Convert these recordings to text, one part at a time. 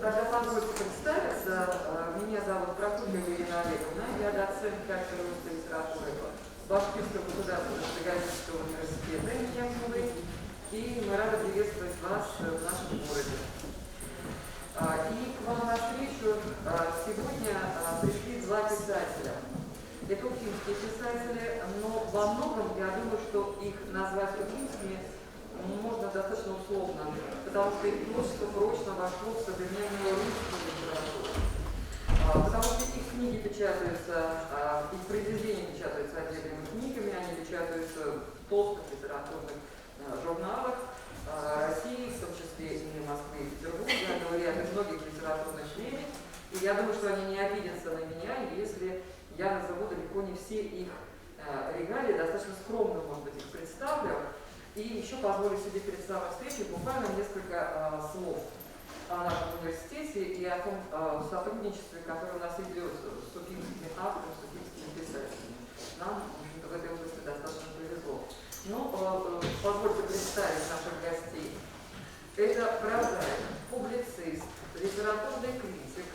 Тогда позвольте представиться. Меня зовут Прокопьева Ирина Олеговна. Я доцент кафедры русской литературы Башкирского государственного педагогического университета имени Ахмады. И мы рады приветствовать вас в нашем городе. И к вам на встречу сегодня пришли два писателя. Это уфимские писатели, но во многом я думаю, что их назвать уфимскими можно достаточно условно, потому что их творчество прочно вошло в современную русскую литературу. Потому что их книги печатаются, их произведения печатаются отдельными книгами, они печатаются в толстых литературных журналах России, в том числе и Москвы и Петербурга, лауреаты многих литературных премий. И я думаю, что они не обидятся на меня, если я назову далеко не все их регалии, достаточно скромно, может быть, их представлю. И еще позволю себе перед самой встречей буквально несколько слов о нашем университете и о том сотрудничестве, которое у нас идет с уфимскими авторами, с уфимскими писателями. Нам в этой области достаточно повезло. Ну, позвольте представить наших гостей. Это прозаик, публицист, литературный критик,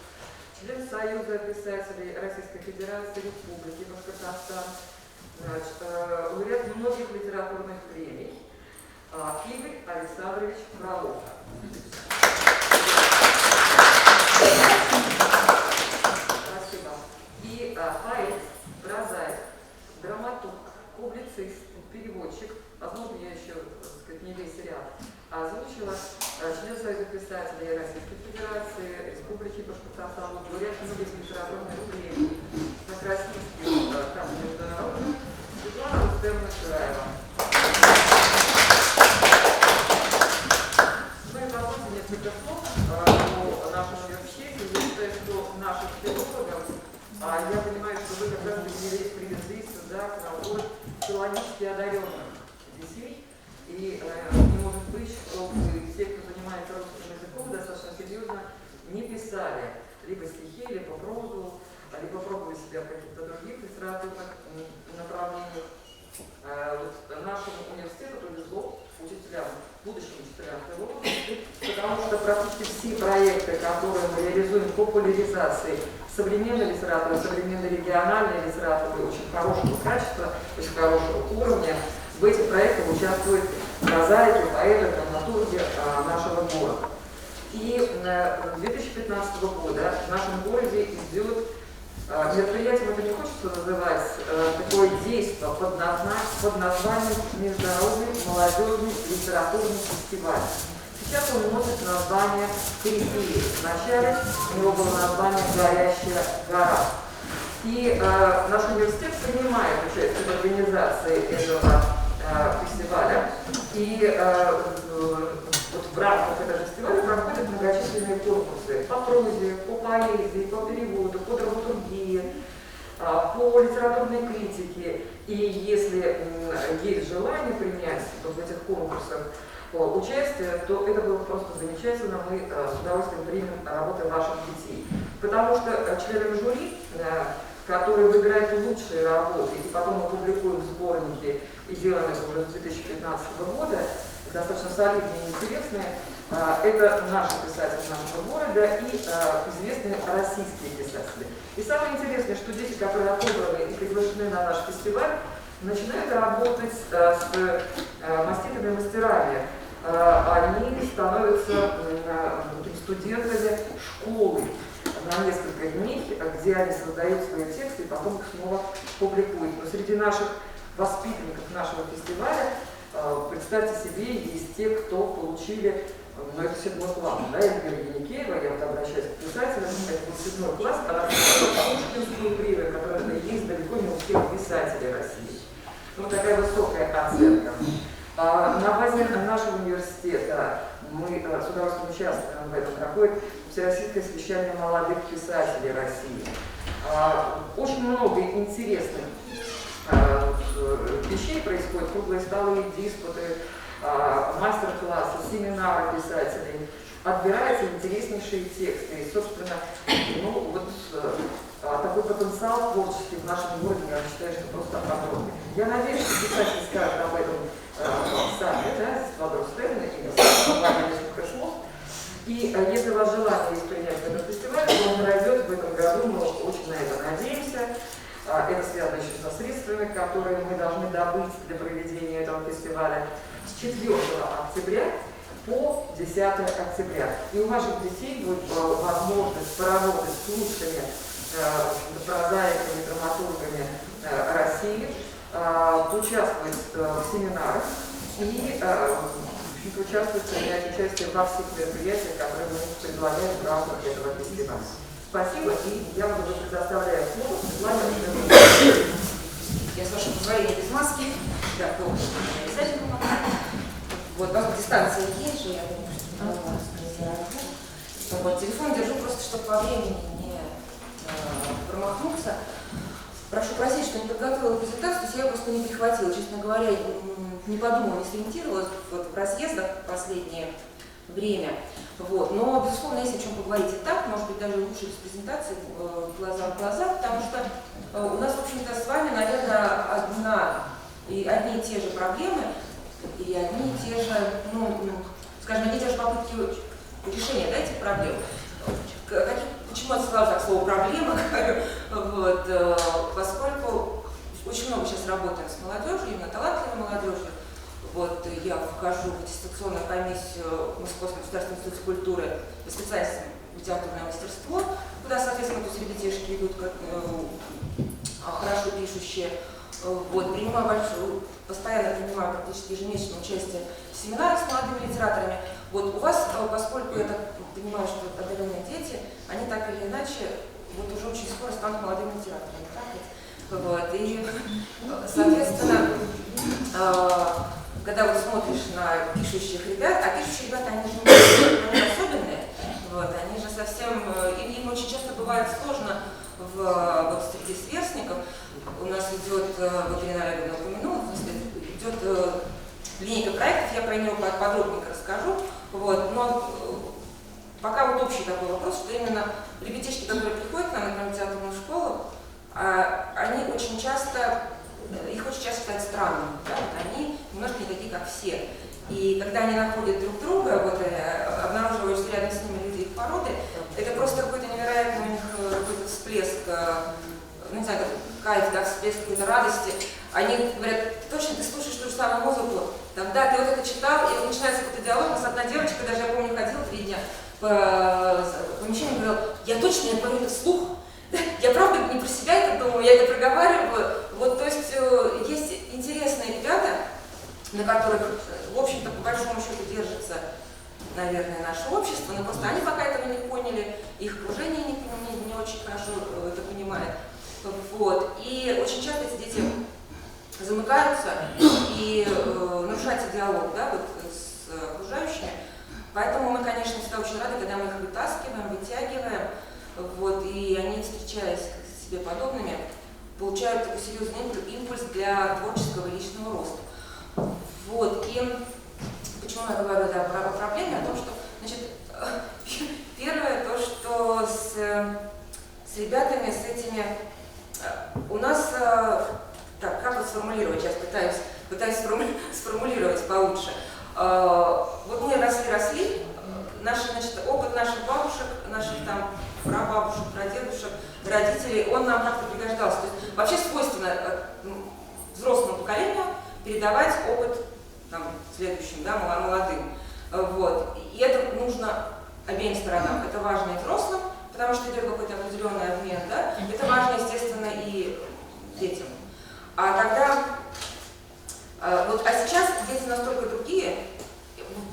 член Союза писателей Российской Федерации Республики Башкортостан, лауреат многих литературных премий, Игорь Александрович Фролов. Спасибо. И поэт, прозаик, драматург, публицист, переводчик, возможно, я еще, так сказать, не весь ряд озвучила, член Союза писателей Российской Федерации, Республики Башкортостан, лауреат многих литературных премий, как российских, так и международных, Светлана Рустемовна Шираева. Ну и позвольте несколько слов о нашем университете. Я считаю, что нашим филологам, я понимаю, что вы как раз привезли сюда к нам филологически одаренных детей. И не может быть, чтобы те, кто занимается русским языком, достаточно серьезно не писали либо стихи, либо прозу, либо пробовали себя в каких-то других литературных направлениях. Нашему университету повезло учителям, будущим учителям филологии, потому что практически все проекты, которые мы реализуем по популяризации современной литературы, современной региональной литературы, очень хорошего качества, очень хорошего уровня, в этих проектах участвуют прозаики, поэты, драматурги нашего города. И с 2015 года в нашем городе идет мероприятием, это не хочется называть, такое действие под названием Международный молодежный литературный фестиваль. Сейчас он носит название «Периферия». Вначале у него было название «Горящая гора». И наш университет принимает участие в организации этого фестиваля. И вот в рамках этого фестиваля проходят многочисленные конкурсы по прозе, по поэзии, по переводу, по драматургии, по литературной критике. И если есть желание принять в этих конкурсах участие, то это было просто замечательно. Мы с удовольствием примем работы ваших детей. Потому что членами жюри, которые выбирают лучшие работы, и потом мы публикуем сборники, и делаем это уже с 2015 года, достаточно солидные и интересные, это наши писатели нашего города и известные российские писатели. И самое интересное, что дети, которые отобраны и приглашены на наш фестиваль, начинают работать с маститыми мастерами. Они становятся студентами школы на несколько дней, где они создают свои тексты и потом их снова публикуют. Но среди наших воспитанников нашего фестиваля, представьте себе, есть те, кто получили, ну это 7 класс, да, Эльвира Яникеева, я вот обращаюсь к писателям, это был 7 класс, она получила Пушкинскую премию, которая есть далеко не у всех писателей России. Ну, такая высокая оценка. На базе нашего университета мы с удовольствием участвуем в этом, проходит Всероссийское совещание молодых писателей России. Очень много интересных вещей происходит, круглые столы, диспуты, мастер-классы, семинары писателей. Отбираются интереснейшие тексты. И, собственно, ну, вот такой потенциал творческий в нашем городе, я считаю, что просто огромный. Я надеюсь, что писатель скажет об этом сами, да, Светлана Рустемовна и несколько слов. И если у вас желание есть принять в этом фестивале, то он пройдет в этом году, мы очень на это надеемся. Это связано еще со средствами, которые мы должны добыть для проведения этого фестиваля с 4 октября по 10 октября. И у ваших детей будет возможность поработать с лучшими прозаиками, драматургами России, участвовать в семинарах и участвовать, принять участие во всех мероприятиях, которые мы предлагаем в рамках этого фестиваля. Спасибо, и я вам уже предоставляю слово Светлане. Я с вашего позволения без маски. Да, обязательно помогаю. Вот, дистанция есть же, я думаю, что вот, телефон держу просто, чтобы по времени не промахнуться. Прошу просить, что не подготовила презентацию, то есть я ее просто не прихватила. Честно говоря, не подумала, не сориентировалась вот, в разъездах в последнее время. Вот. Но, безусловно, есть о чем поговорить и так, может быть, даже лучше без презентации, глаза в глаза, потому что у нас, в общем-то, с вами, наверное, одни и те же проблемы, и одни и те же, скажем, одни и те же попытки решения, да, этих проблем. Почему я сказала так слово «проблема», вот, поскольку очень много сейчас работаем с молодежью, именно талантливой молодежью. Вот, я вхожу в аттестационную комиссию Московского государственного института культуры по специальности литературное мастерство, куда, соответственно, то есть ребятишки идут как хорошо пишущие. Вот, постоянно принимаю практически ежемесячное участие в семинарах с молодыми литераторами. Вот у вас, поскольку я так понимаю, что одаренные дети, они так или иначе вот уже очень скоро станут молодыми литераторами. Так? Вот, и, соответственно, когда вот смотришь на пишущих ребят, а пишущие ребята, они же не особенные, вот, они же совсем, им очень часто бывает сложно вот, среди сверстников. У нас идет, вот Ирина Олеговна упомянула, идет линейка проектов, я про нее подробненько расскажу. Вот, но пока вот общий такой вопрос, что именно ребятишки, которые приходят к нам на театрную школу, они очень часто, их очень часто считают странными, да? Вот они немножко не такие, как все. И когда они находят друг друга, вот, обнаруживают, что рядом с ними люди их породы, это просто какой-то невероятный у них какой-то всплеск, ну не знаю, кайф, да, всплеск какой-то радости. Они говорят: точно, ты слушаешь ту же самую музыку, там, да, ты вот это читал, и начинается какой-то диалог. У нас одна девочка, даже я помню, ходила 3 дня по помещению, говорила: я точно, я говорю это вслух, я правда не про себя это думаю, я это проговариваю. Вот, то есть есть интересные ребята, на которых, в общем-то, по большому счету держится, наверное, наше общество, но просто они пока этого не поняли, их окружение не очень хорошо это понимает. Вот. И очень часто эти дети замыкаются и нарушается диалог, да, вот, с окружающими. Поэтому мы, конечно, всегда очень рады, когда мы их вытаскиваем, вытягиваем, вот, и они, встречаясь с себе подобными, получают такой серьезный импульс для творческого и личного роста. Вот. И почему я говорю, да, про проблеме, о том, что, значит, первое, то, что с ребятами, с этими, у нас, так, как вот сформулировать, сейчас пытаюсь сформулировать получше. Вот мы росли, значит, опыт наших бабушек, наших там прабабушек, прадедушек, родителей, он нам как-то пригождался. То есть вообще свойственно взрослому поколению передавать опыт там, следующим, да, молодым. Вот. И это нужно обеим сторонам. Это важно и взрослым, потому что идет какой-то определенный обмен, да? Это важно, естественно, и детям. А сейчас дети настолько другие,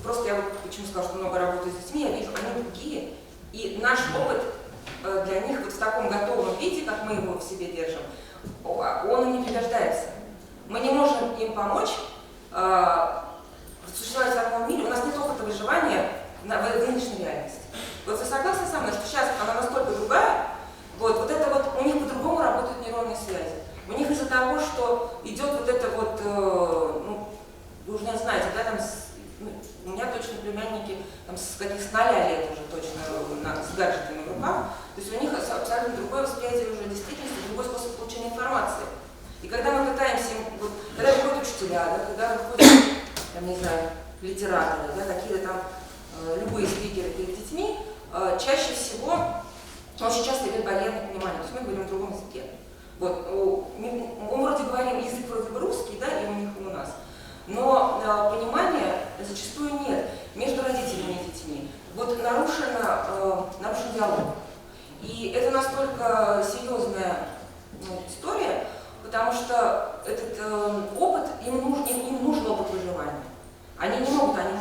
просто я вот почему сказала, что много работаю с детьми, я вижу, они другие, и наш опыт для них вот в таком готовом виде, как мы его в себе держим, он им не пригождается. Мы не можем им помочь существовать в таком мире. У нас нет опыта выживания в нынешней реальности. Вот вы согласны со мной, что сейчас она настолько другая, вот это вот у них по-другому работают нейронные связи. У них из-за того, что идет вот это вот, вы уже знаете, да, там, у меня точно племянники там, с 0 лет уже точно с гаджетами в руках, то есть у них абсолютно другое восприятие уже действительности, другой способ получения информации. И когда мы пытаемся, вот, когда выходят учителя, да, когда выходят, там, не знаю, литераторы, да, какие-то там любые спикеры перед детьми, чаще всего, очень часто идет барьер непонимания, то есть мы говорим на другом языке. Вот, мы вроде говорим, язык вроде бы русский, да, и у них, и у нас, но понимания зачастую нет между родителями и детьми. Вот нарушен диалог. И это настолько серьезная история, потому что этот опыт, им нужен опыт выживания. Они не могут, они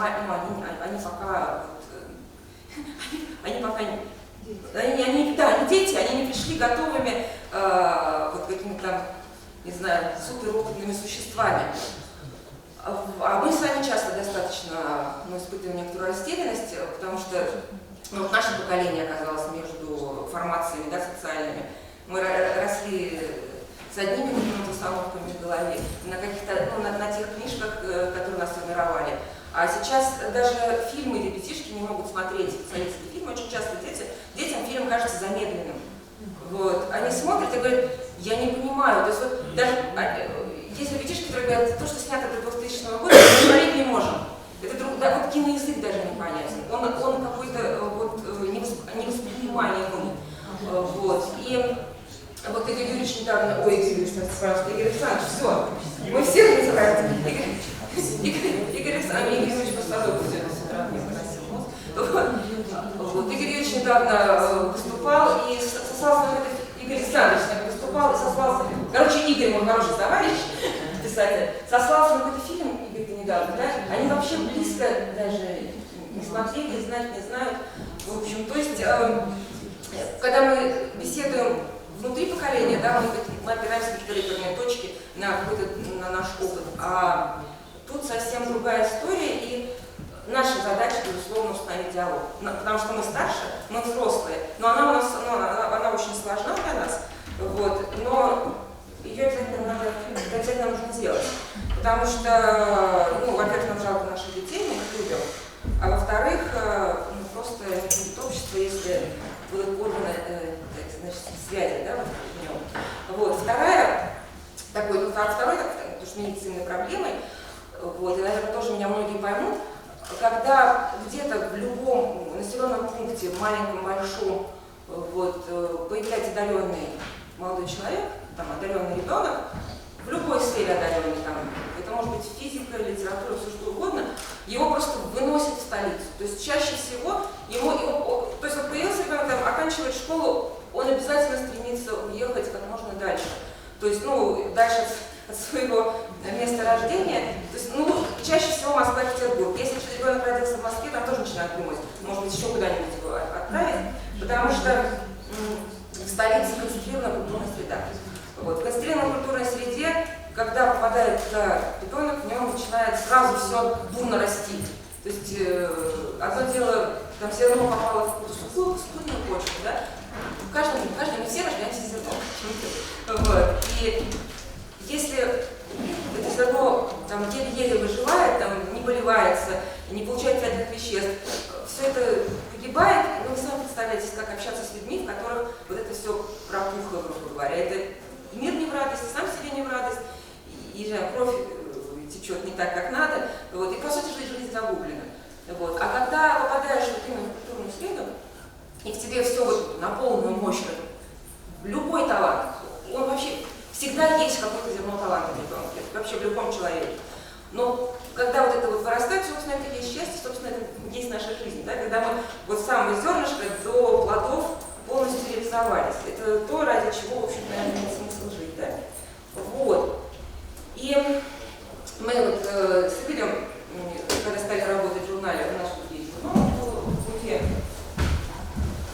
дети, они не пришли готовыми вот какими-то там, не знаю, суперопытными существами. А мы с вами часто достаточно испытываем некоторую растерянность, потому что наше поколение оказалось между формациями, да, социальными. Мы росли с одними какими-то установками в голове, на каких-то, на тех книжках, которые нас формировали. А сейчас даже фильмы ребятишки не могут смотреть, советские фильмы. Очень часто детям фильм кажется замедленным. Вот. Они смотрят и говорят, я не понимаю. То есть вот даже есть ребятишки, которые говорят, то, что снято до 2000 года, мы смотреть не можем. Это да, вот киноязык даже непонятен. Он какой-то вот, невоспринимаемый. Вот. И вот Игорь Юрьевич недавно, ой, Игорь Юрьевич, пожалуйста, Игорь Александрович, все, мы всех называем. Игорь Александрович пострадал, вот Игорь Юрьевич недавно выступал и сослался на это, Игорь Александрович выступал и сослался, короче, Игорь, мой хороший товарищ, писатель, сослался на какой-то фильм, Игорь, недавно, да, они вообще близко даже не смотрели, знать не знают, в общем, то есть, когда мы беседуем внутри поколения, да, мы опираемся на какие-то реперные точки, на наш опыт, а тут совсем другая история, и наша задача, безусловно, установить диалог, потому что мы старше, мы взрослые, но она очень сложна для нас, вот, но ее обязательно нужно сделать, потому что, во-первых, нам жалко наших детей, мы их любим, а во-вторых, просто не будет общества, если будут порваны связи, да, вот, второй, потому что медицинной проблемой, вот, и, наверное, тоже меня многие поймут, когда где-то в любом населенном пункте, маленьком, большом, вот, появляется одаренный молодой человек, там, одаренный ребенок, в любой сфере одаренный, там, это может быть физика, литература, все что угодно, его просто выносят в столицу. То есть чаще всего то есть вот появился ребенок, там, оканчивает школу, он обязательно стремится уехать как можно дальше. То есть, дальше от своего места рождения. То есть, чаще всего Москва и Петербург. Если ребенок родился в Москве, там тоже начинают думать, может быть, еще куда-нибудь его отправить, потому что в столице концентрированная культурная среда. Вот. В концентрированной культурной среде, когда попадает ребенок, в нем начинает сразу все бурно расти. То есть, одно дело, там все равно попало в какую-то сухую почву, да? Каждый, мы все рождаемся зерном. Вот. И если это зерно там еле-еле выживает, там, не поливается, не получает питательных веществ, все это погибает, вы сами представляете, как общаться с людьми, в которых вот это все пропухло, грубо говоря. Это и мир не в радость, и сам себе не в радость, и кровь течет не так, как надо, вот, и по сути жизнь загублена. Вот. А когда попадаешь вот именно в культурную среду, и к тебе все вот на полную мощь, любой талант, он вообще всегда есть какое-то зерно таланта в ребенке, вообще в любом человеке. Но когда вот это вот вырастает, собственно, это есть счастье, собственно, это есть наша жизнь, да? Когда мы вот с самого зернышка до плодов полностью реализовались. Это то, ради чего, в общем-то, имеет смысл жить, да? Вот. И мы вот с Игорем, когда стали работать в журнале, у нас тут есть журнал, где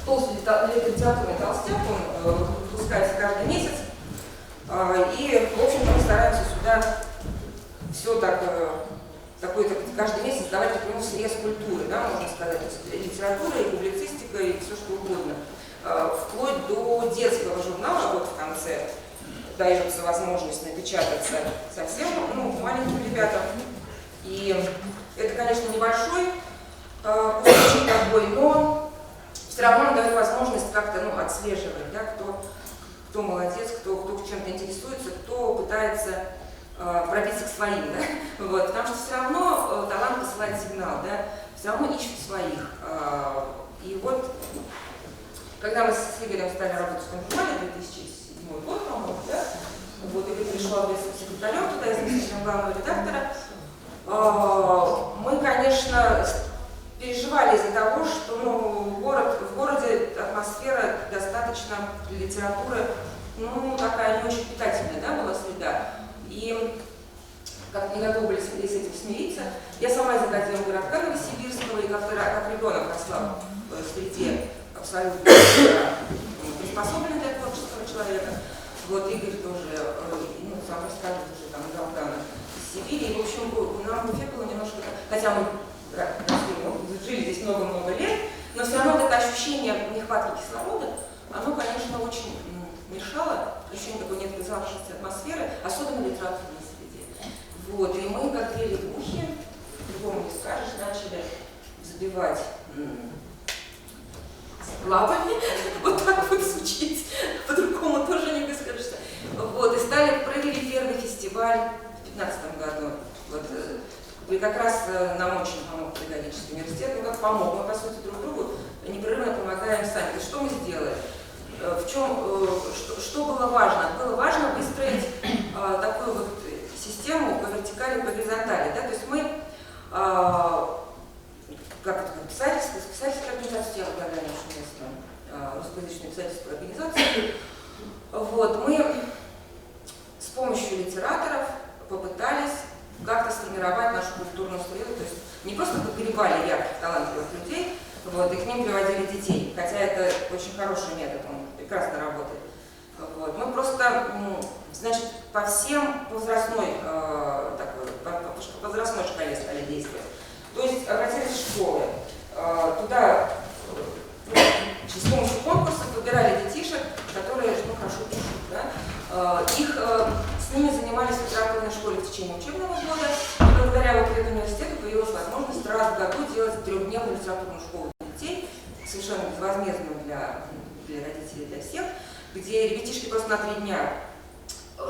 толстый литературный толстяк, он выпускается каждый месяц. И, в общем-то, мы стараемся сюда все так, каждый месяц давать такой срез культуры, да, можно сказать, литература и публицистика и все что угодно. Вплоть до детского журнала, вот в конце дается возможность напечататься совсем маленьким ребятам. И это, конечно, небольшой кусочек такой, но все равно он дает возможность как-то отслеживать, да, кто молодец, кто чем-то интересуется, кто пытается пробиться к своим, да? Вот, потому что все равно талант посылает сигнал, да? все равно ищут своих. И вот, когда мы с Игорем стали работать в том журнале, 2007 год, по-моему, да? Вот, Игорь пришел секретарем туда, заместителем главного редактора. Мы, конечно, переживали из-за того, что в городе атмосфера достаточно литературы, такая не очень питательная, да, была среда. И как не готовы были с этим смириться. Я сама из Академии городка Новосибирского, и как ребенок росла в среде абсолютно приспособленной для творческого человека. Вот Игорь тоже, сам расскажет уже там недавно из Сибири. И, в общем, нам в Уфе было немножко, хотя мы жили здесь много-много лет, но все равно это ощущение нехватки кислорода, оно, конечно, очень мешало, ощущение такой некой запавшейся атмосферы, особенно в литературной среде. Вот, и мы, как две лягухи, по-другому не скажешь, начали забивать лапами, вот так вот звучит, по-другому тоже не выскажешься. Вот, и провели первый фестиваль в 2015 году. Вот, и как раз нам очень помог педагогический университет, как помог, мы, по сути, друг другу непрерывно помогаем сами. То что мы сделали? Что было важно? Было важно выстроить такую вот систему по вертикали, по горизонтали. Да? То есть мы, писательская организация, я возглавляю нашу местную русскоязычную писательскую организацию, вот, мы с помощью литераторов попытались как-то сформировать нашу культурную среду, то есть не просто подгребали ярких, талантливых людей, вот, и к ним приводили детей, хотя это очень хороший метод, он прекрасно работает. Вот. Мы просто, значит, по возрастной шкале стали действовать. То есть обратились в школы, туда с помощью конкурсов выбирали детишек, которые хорошо пишут. Да? С ними занимались в литературной школе в течение учебного года. И благодаря вот этому университету появилась возможность раз в году делать трехдневную литературную школу для детей, совершенно безвозмездную для родителей, для всех, где ребятишки просто на 3 дня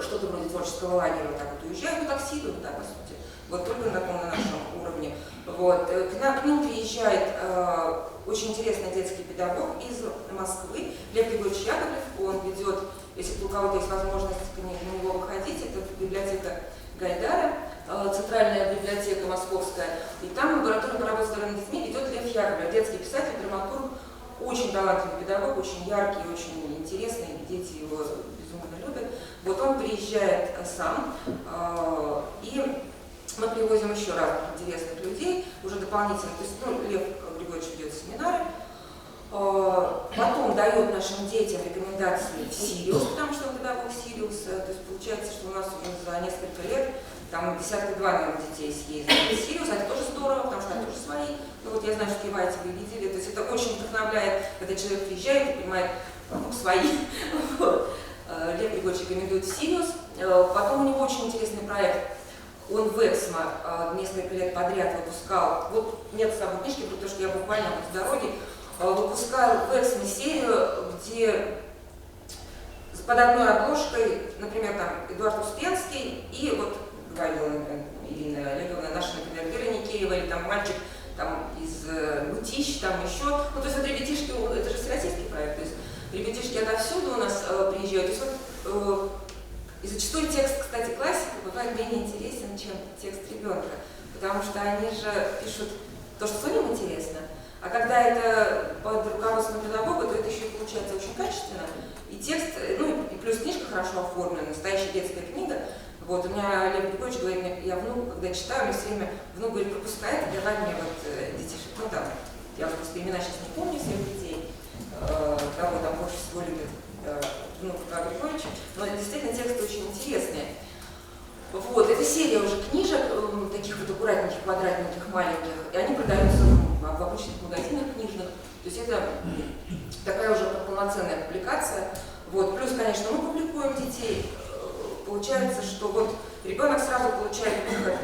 что-то вроде творческого лагеря вот так вот уезжают, как сидят, да, по сути, вот только на нашем уровне. Вот. К ним приезжает очень интересный детский педагог из Москвы, Лев Григорьевич Яковлев. Он ведет, если у кого-то есть возможность на него выходить, это библиотека Гайдара, центральная библиотека московская, и там лаборатория по работе с здоровыми детьми ведет Лев Яковлев, детский писатель, драматург, очень талантливый педагог, очень яркий, очень интересный, дети его безумно любят. Вот он приезжает сам, и мы привозим еще разных интересных людей, уже дополнительно, то есть, Лев Григорьевич ведет семинары, потом дает нашим детям рекомендации в Сириус, потому что он педагог Сириуса, то есть получается, что у нас уже за несколько лет там 52, наверное, детей съездили в Сириус, это тоже здорово, потому что они тоже свои. Вот я знаю, что в Кивайте вы видели, то есть это очень вдохновляет, когда человек приезжает и понимает, свои. Лев Григорьевич рекомендует Сириус, потом у него очень интересный проект. Он в Эксмо несколько лет подряд выпускал, вот нет с собой книжки, потому что я буквально вот с дороги, выпускал в Эксмо серию, где под одной обложкой, например, там Эдуард Успенский и вот говорила Ирина Олеговна, наша, например, Вера Никеева, или там мальчик там, из Мутищ, там еще, то есть вот ребятишки, это же всероссийский проект, то есть ребятишки отовсюду у нас приезжают, то есть вот, и зачастую текст, кстати, классика бывает менее интересен, чем текст ребенка, потому что они же пишут то, что самим интересно, а когда это под руководством педагога, то это еще и получается очень качественно, и текст, и плюс книжка хорошо оформлена, настоящая детская книга. Вот, у меня Лев Григорьевич говорит, я внук, когда читаю, мне все время внук говорит, пропускает, давай мне вот детишек, я просто имена сейчас не помню всех детей, кого там больше всего любит внук Льва Григорьевича, но действительно тексты очень интересные. Вот, это серия уже книжек, таких вот аккуратненьких, квадратненьких, маленьких, и они продаются в обычных магазинах книжных, то есть это такая уже полноценная публикация. Вот, плюс, конечно, мы публикуем детей. Получается, что вот ребенок сразу получает выход.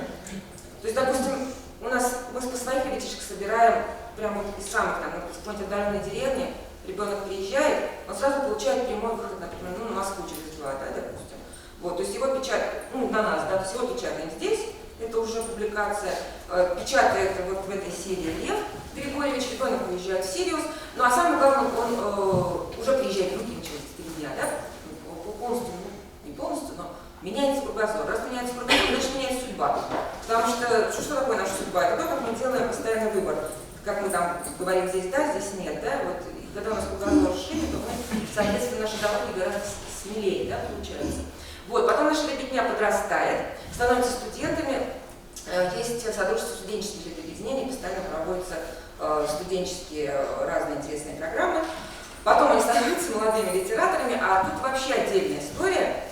То есть, допустим, мы по своих ребятишек собираем прямо вот из самых там, какой-нибудь отдаленной деревни, ребенок приезжает, он сразу получает прямой выход, например, на Москву через 2, да, допустим. Вот, то есть его печатают, на нас, да, то есть его печатаем здесь, это уже публикация, печатает вот в этой серии Лев Григорьевич, ребенок уезжает в Сириус, ну а самое главное, он уже приезжает в другие части меня, да, полностью, не полностью, но меняется кругозор. Раз меняется кругозор, значит меняется судьба. Потому что такое наша судьба? Это то, как мы делаем постоянный выбор. Как мы там говорим, здесь да, здесь нет, да, вот, и когда у нас кругозор расширен, то мы, соответственно, наши доходы гораздо смелее, да, получается. Вот, потом наша ребятня подрастает, становится студентами, есть содружество студенческих объединений, постоянно проводятся студенческие разные интересные программы. Потом они становятся молодыми литераторами, а тут вообще отдельная история.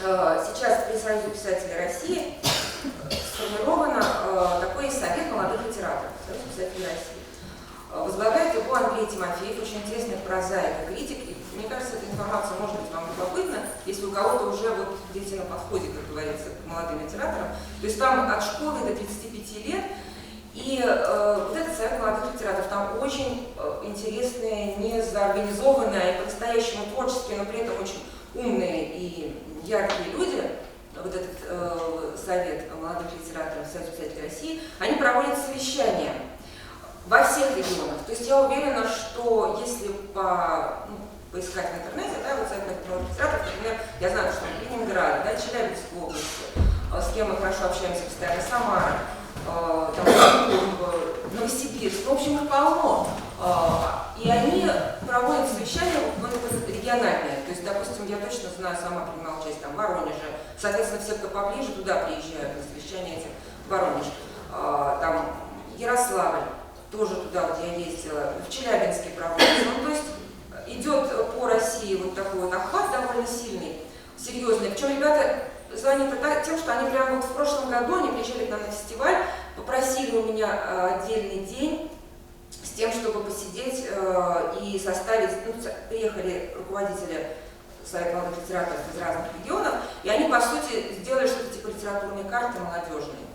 Сейчас при Союзе писателей России сформирован такой совет молодых литераторов, Союз писателей России. Возглавляет его Андрей Тимофеев, очень интересный прозаик и критик. И, мне кажется, эта информация может быть вам любопытна, если у кого-то уже вот дети на подходе, как говорится, к молодым литераторам. То есть там от школы до 35 лет. И вот этот совет молодых литераторов, там очень интересные, незаорганизованные, по-настоящему творческие, но при этом очень умные и яркие люди. Вот этот совет молодых литераторов Союза писателей России, они проводят совещания во всех регионах. То есть я уверена, что если поискать в интернете, да, вот совет молодых литераторов, например, я знаю, что в Ленинграде, да, Челябинской области, с кем мы хорошо общаемся постоянно, Самара, Новосибирск, в общем, их полно. И они проводят совещания региональные. То есть, допустим, я точно знаю, сама принимала участие там, в Воронеже. Соответственно, все, кто поближе, туда приезжают на совещания эти в Воронеж. Там Ярославль, тоже туда вот я ездила, в Челябинске проводится. Ну, то есть идет по России вот такой вот охват довольно сильный, серьезный. Причем ребята звонит тем, что они прямо вот в прошлом году, они приезжали к нам на фестиваль, попросили у меня отдельный день с тем, чтобы посидеть и составить, приехали руководители Совета молодых литераторов из разных регионов, и они, по сути, сделали что-то типа литературной карты молодежной.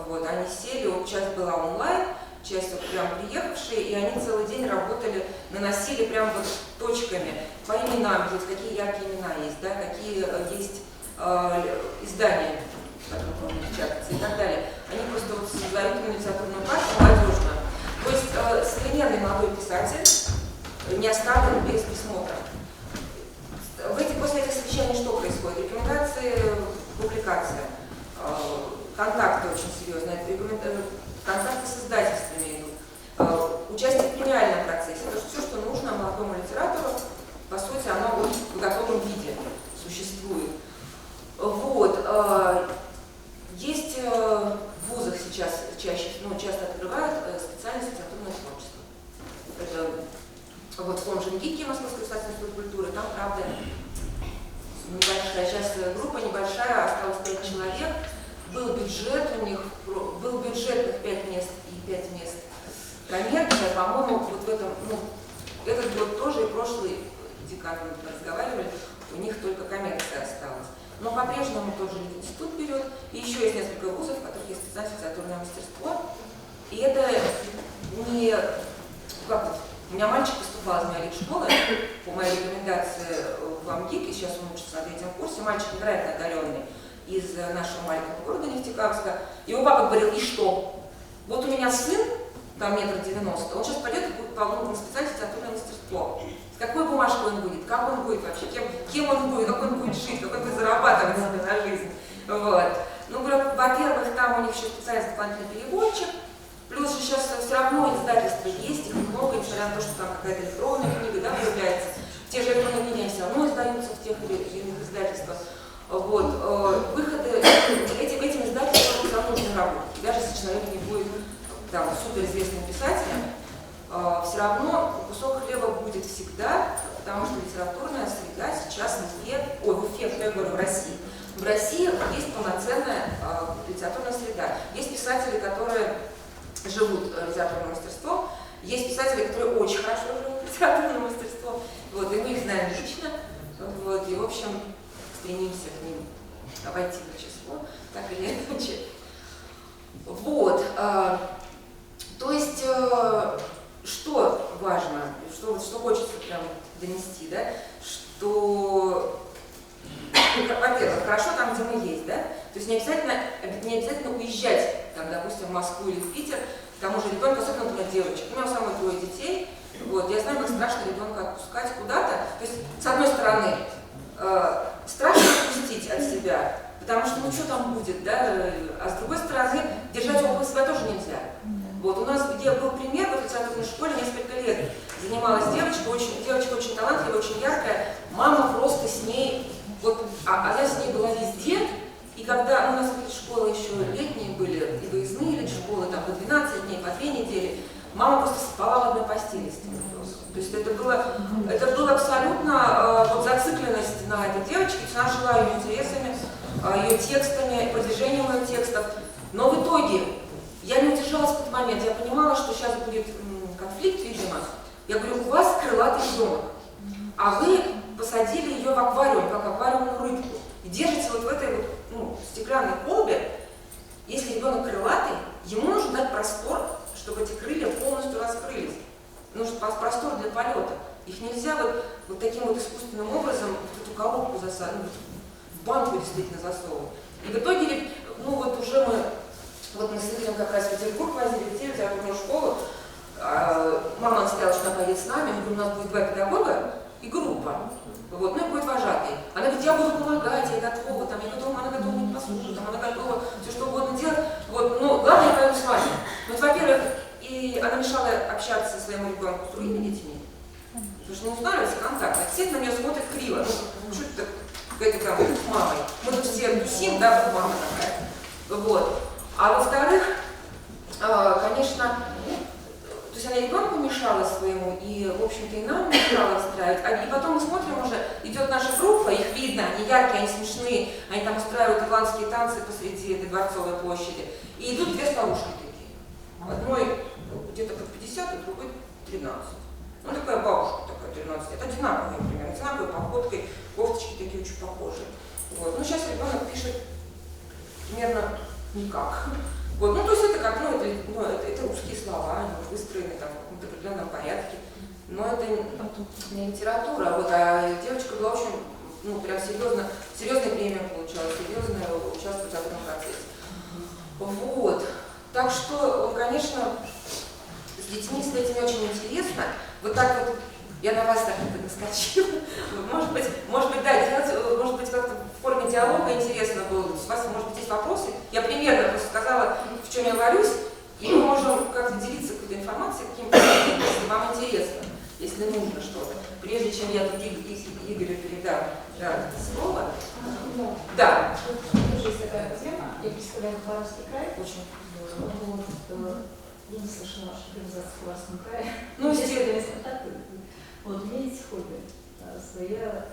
Вот, они сели, вот часть была онлайн, часть вот прям приехавшие, и они целый день работали, наносили прям вот точками по именам, есть какие яркие имена есть, да, какие есть издания, которые печатаются и так далее. Они просто вот создают литературную карту молодежную. То есть современный молодой писатель не оставлен без присмотра. После этих совещаний что происходит? Рекомендации, публикация, контакты очень серьезные, контакты с издательствами идут, участие в премиальном процессе. Это все, что нужно молодому литератору, по сути, оно вот в готовом виде существует. Вот. Есть в вузах сейчас часто открывают специальность литературное творчество. Это вот фонд Женгики Московской государственной культуры, там, правда, небольшая, сейчас группа небольшая, осталось 5 человек, был бюджет у них, был бюджетных 5 мест и 5 мест коммерция, по-моему, вот в этом, этот год тоже и прошлый декабрь мы разговаривали, у них только коммерция осталась. Но по-прежнему тоже институт берет, и еще есть несколько вузов, в которых есть специальность литературное мастерство. И это не... У меня мальчик поступал из моей школы по моей рекомендации в АМГИК, и сейчас он учится на 3-м курсе. Мальчик невероятно одаренный из нашего маленького города Нефтекамска. Его папа говорил, и что? Вот у меня сын, там 1,90 м, он сейчас пойдет и будет на специальность литературное мастерство. С какой бумажкой он будет, как он будет вообще, кем он будет, как он будет жить, как он будет зарабатывать себе на жизнь. Вот. Ну, говорю, во-первых, там у них еще специальный дополнительный переводчик, плюс же сейчас все равно издательства есть, их много, несмотря на то, что там какая-то электронная книга, да, появляется. Те же электронные книги все равно издаются в тех или иных издательствах. Вот. Выходы этим издательствам все равно нужно работать. И даже если человек не будет там суперизвестным писателем, все равно кусок хлеба будет всегда, потому что литературная среда сейчас в России. В России есть полноценная литературная среда. Есть писатели, которые живут литературным мастерством, есть писатели, которые очень хорошо живут литературным мастерством, вот, и мы их знаем лично, вот, и, в общем, стремимся к ним войти в число, так или иначе. Вот, то есть, что важно, что хочется прям донести, да, что, во-первых, хорошо там, где мы есть, да, то есть не обязательно Москву или в Питер, к тому же ребенка, особенно, например, девочек. У меня самой 2 детей. Вот, я знаю, как страшно ребенка отпускать куда-то. То есть, с одной стороны, страшно отпустить от себя, потому что ну что там будет, да, а с другой стороны, держать около себя тоже нельзя. Вот, у нас где был пример, в литературной школе несколько лет занималась девочка очень талантливая, очень яркая, мама просто с ней, вот, она с ней была везде, и когда у нас школы еще летние были, и выездные школы, там по 12 дней, по 2 недели, мама просто спала в одной постели с ним. То есть это было абсолютно вот, зацикленность на этой девочке, она жила ее интересами, ее текстами, продвижением ее текстов, но в итоге я не удержалась в тот момент, я понимала, что сейчас будет конфликт, видимо. Я говорю, у вас крылатый ребенок, а вы посадили ее в аквариум, как аквариумную рыбку, и держите вот в этой вот, ну, стеклянной колбе. Если ребенок крылатый, ему нужно дать простор, чтобы эти крылья полностью раскрылись. Нужен простор для полета. Их нельзя вот таким вот искусственным образом в эту коробку засадить, в банку действительно засовывать. И в итоге, ну вот уже мы с Игорем как раз в Петербург возили детей в литературную школу. Мама настояла, что она поедет с нами. Я говорю, у нас будет 2 педагога и группа. Вот, ну и будет вожатый. Она говорит, я буду помогать, я готова, там, она готова мне послушать, там, она готова все что угодно делать. Вот, но главное, я пойду с вами. Вот, во-первых, и она мешала общаться своему ребенку с другими детьми. Потому что не устанавливается контакт. А все на нее смотрят криво. Ну, что это какая-то там с мамой. Мы тут все тусим, да, вот мама такая. Вот. А во-вторых, конечно, то есть она ребенку мешала своему, и, в общем-то, и нам мешала устраивать. И потом мы смотрим уже, идет наша группа, их видно, они яркие, они смешные, они там устраивают ирландские танцы посреди этой Дворцовой площади. И идут 2 старушки такие. Одной где-то под 50, а другой 13. Ну, такая бабушка, такая 13 лет, одинаковые примерно, одинаковой походкой, кофточки такие очень похожие. Вот. Ну, сейчас ребенок пишет примерно никак. Вот. Ну, то есть это как, это русские слова, они выстроены там в каком-то определенном порядке. Но это не литература, вот, а девочка была очень, ну, прям серьезная премия получала, серьезно участвовать в этом процессе. Вот. Так что, конечно, с детьми, с этими очень интересно. Вот так вот, я на вас так наскочила. Может быть, да, делать, может быть, как-то в форме диалога интересно было. У вас, может быть, есть вопросы? Я примерно просто сказала, в чем я варюсь, и мы можем как-то делиться какой-то информацией, каким-то, если вам интересно, если нужно что-то. Прежде чем я тут Игорю передам слово. Да. Есть такая тема, я представляю Хабаровский край. Очень здорово. Я не слышала вашей организации в Хабаровском крае. Ну, вот, у меня есть хобби. Я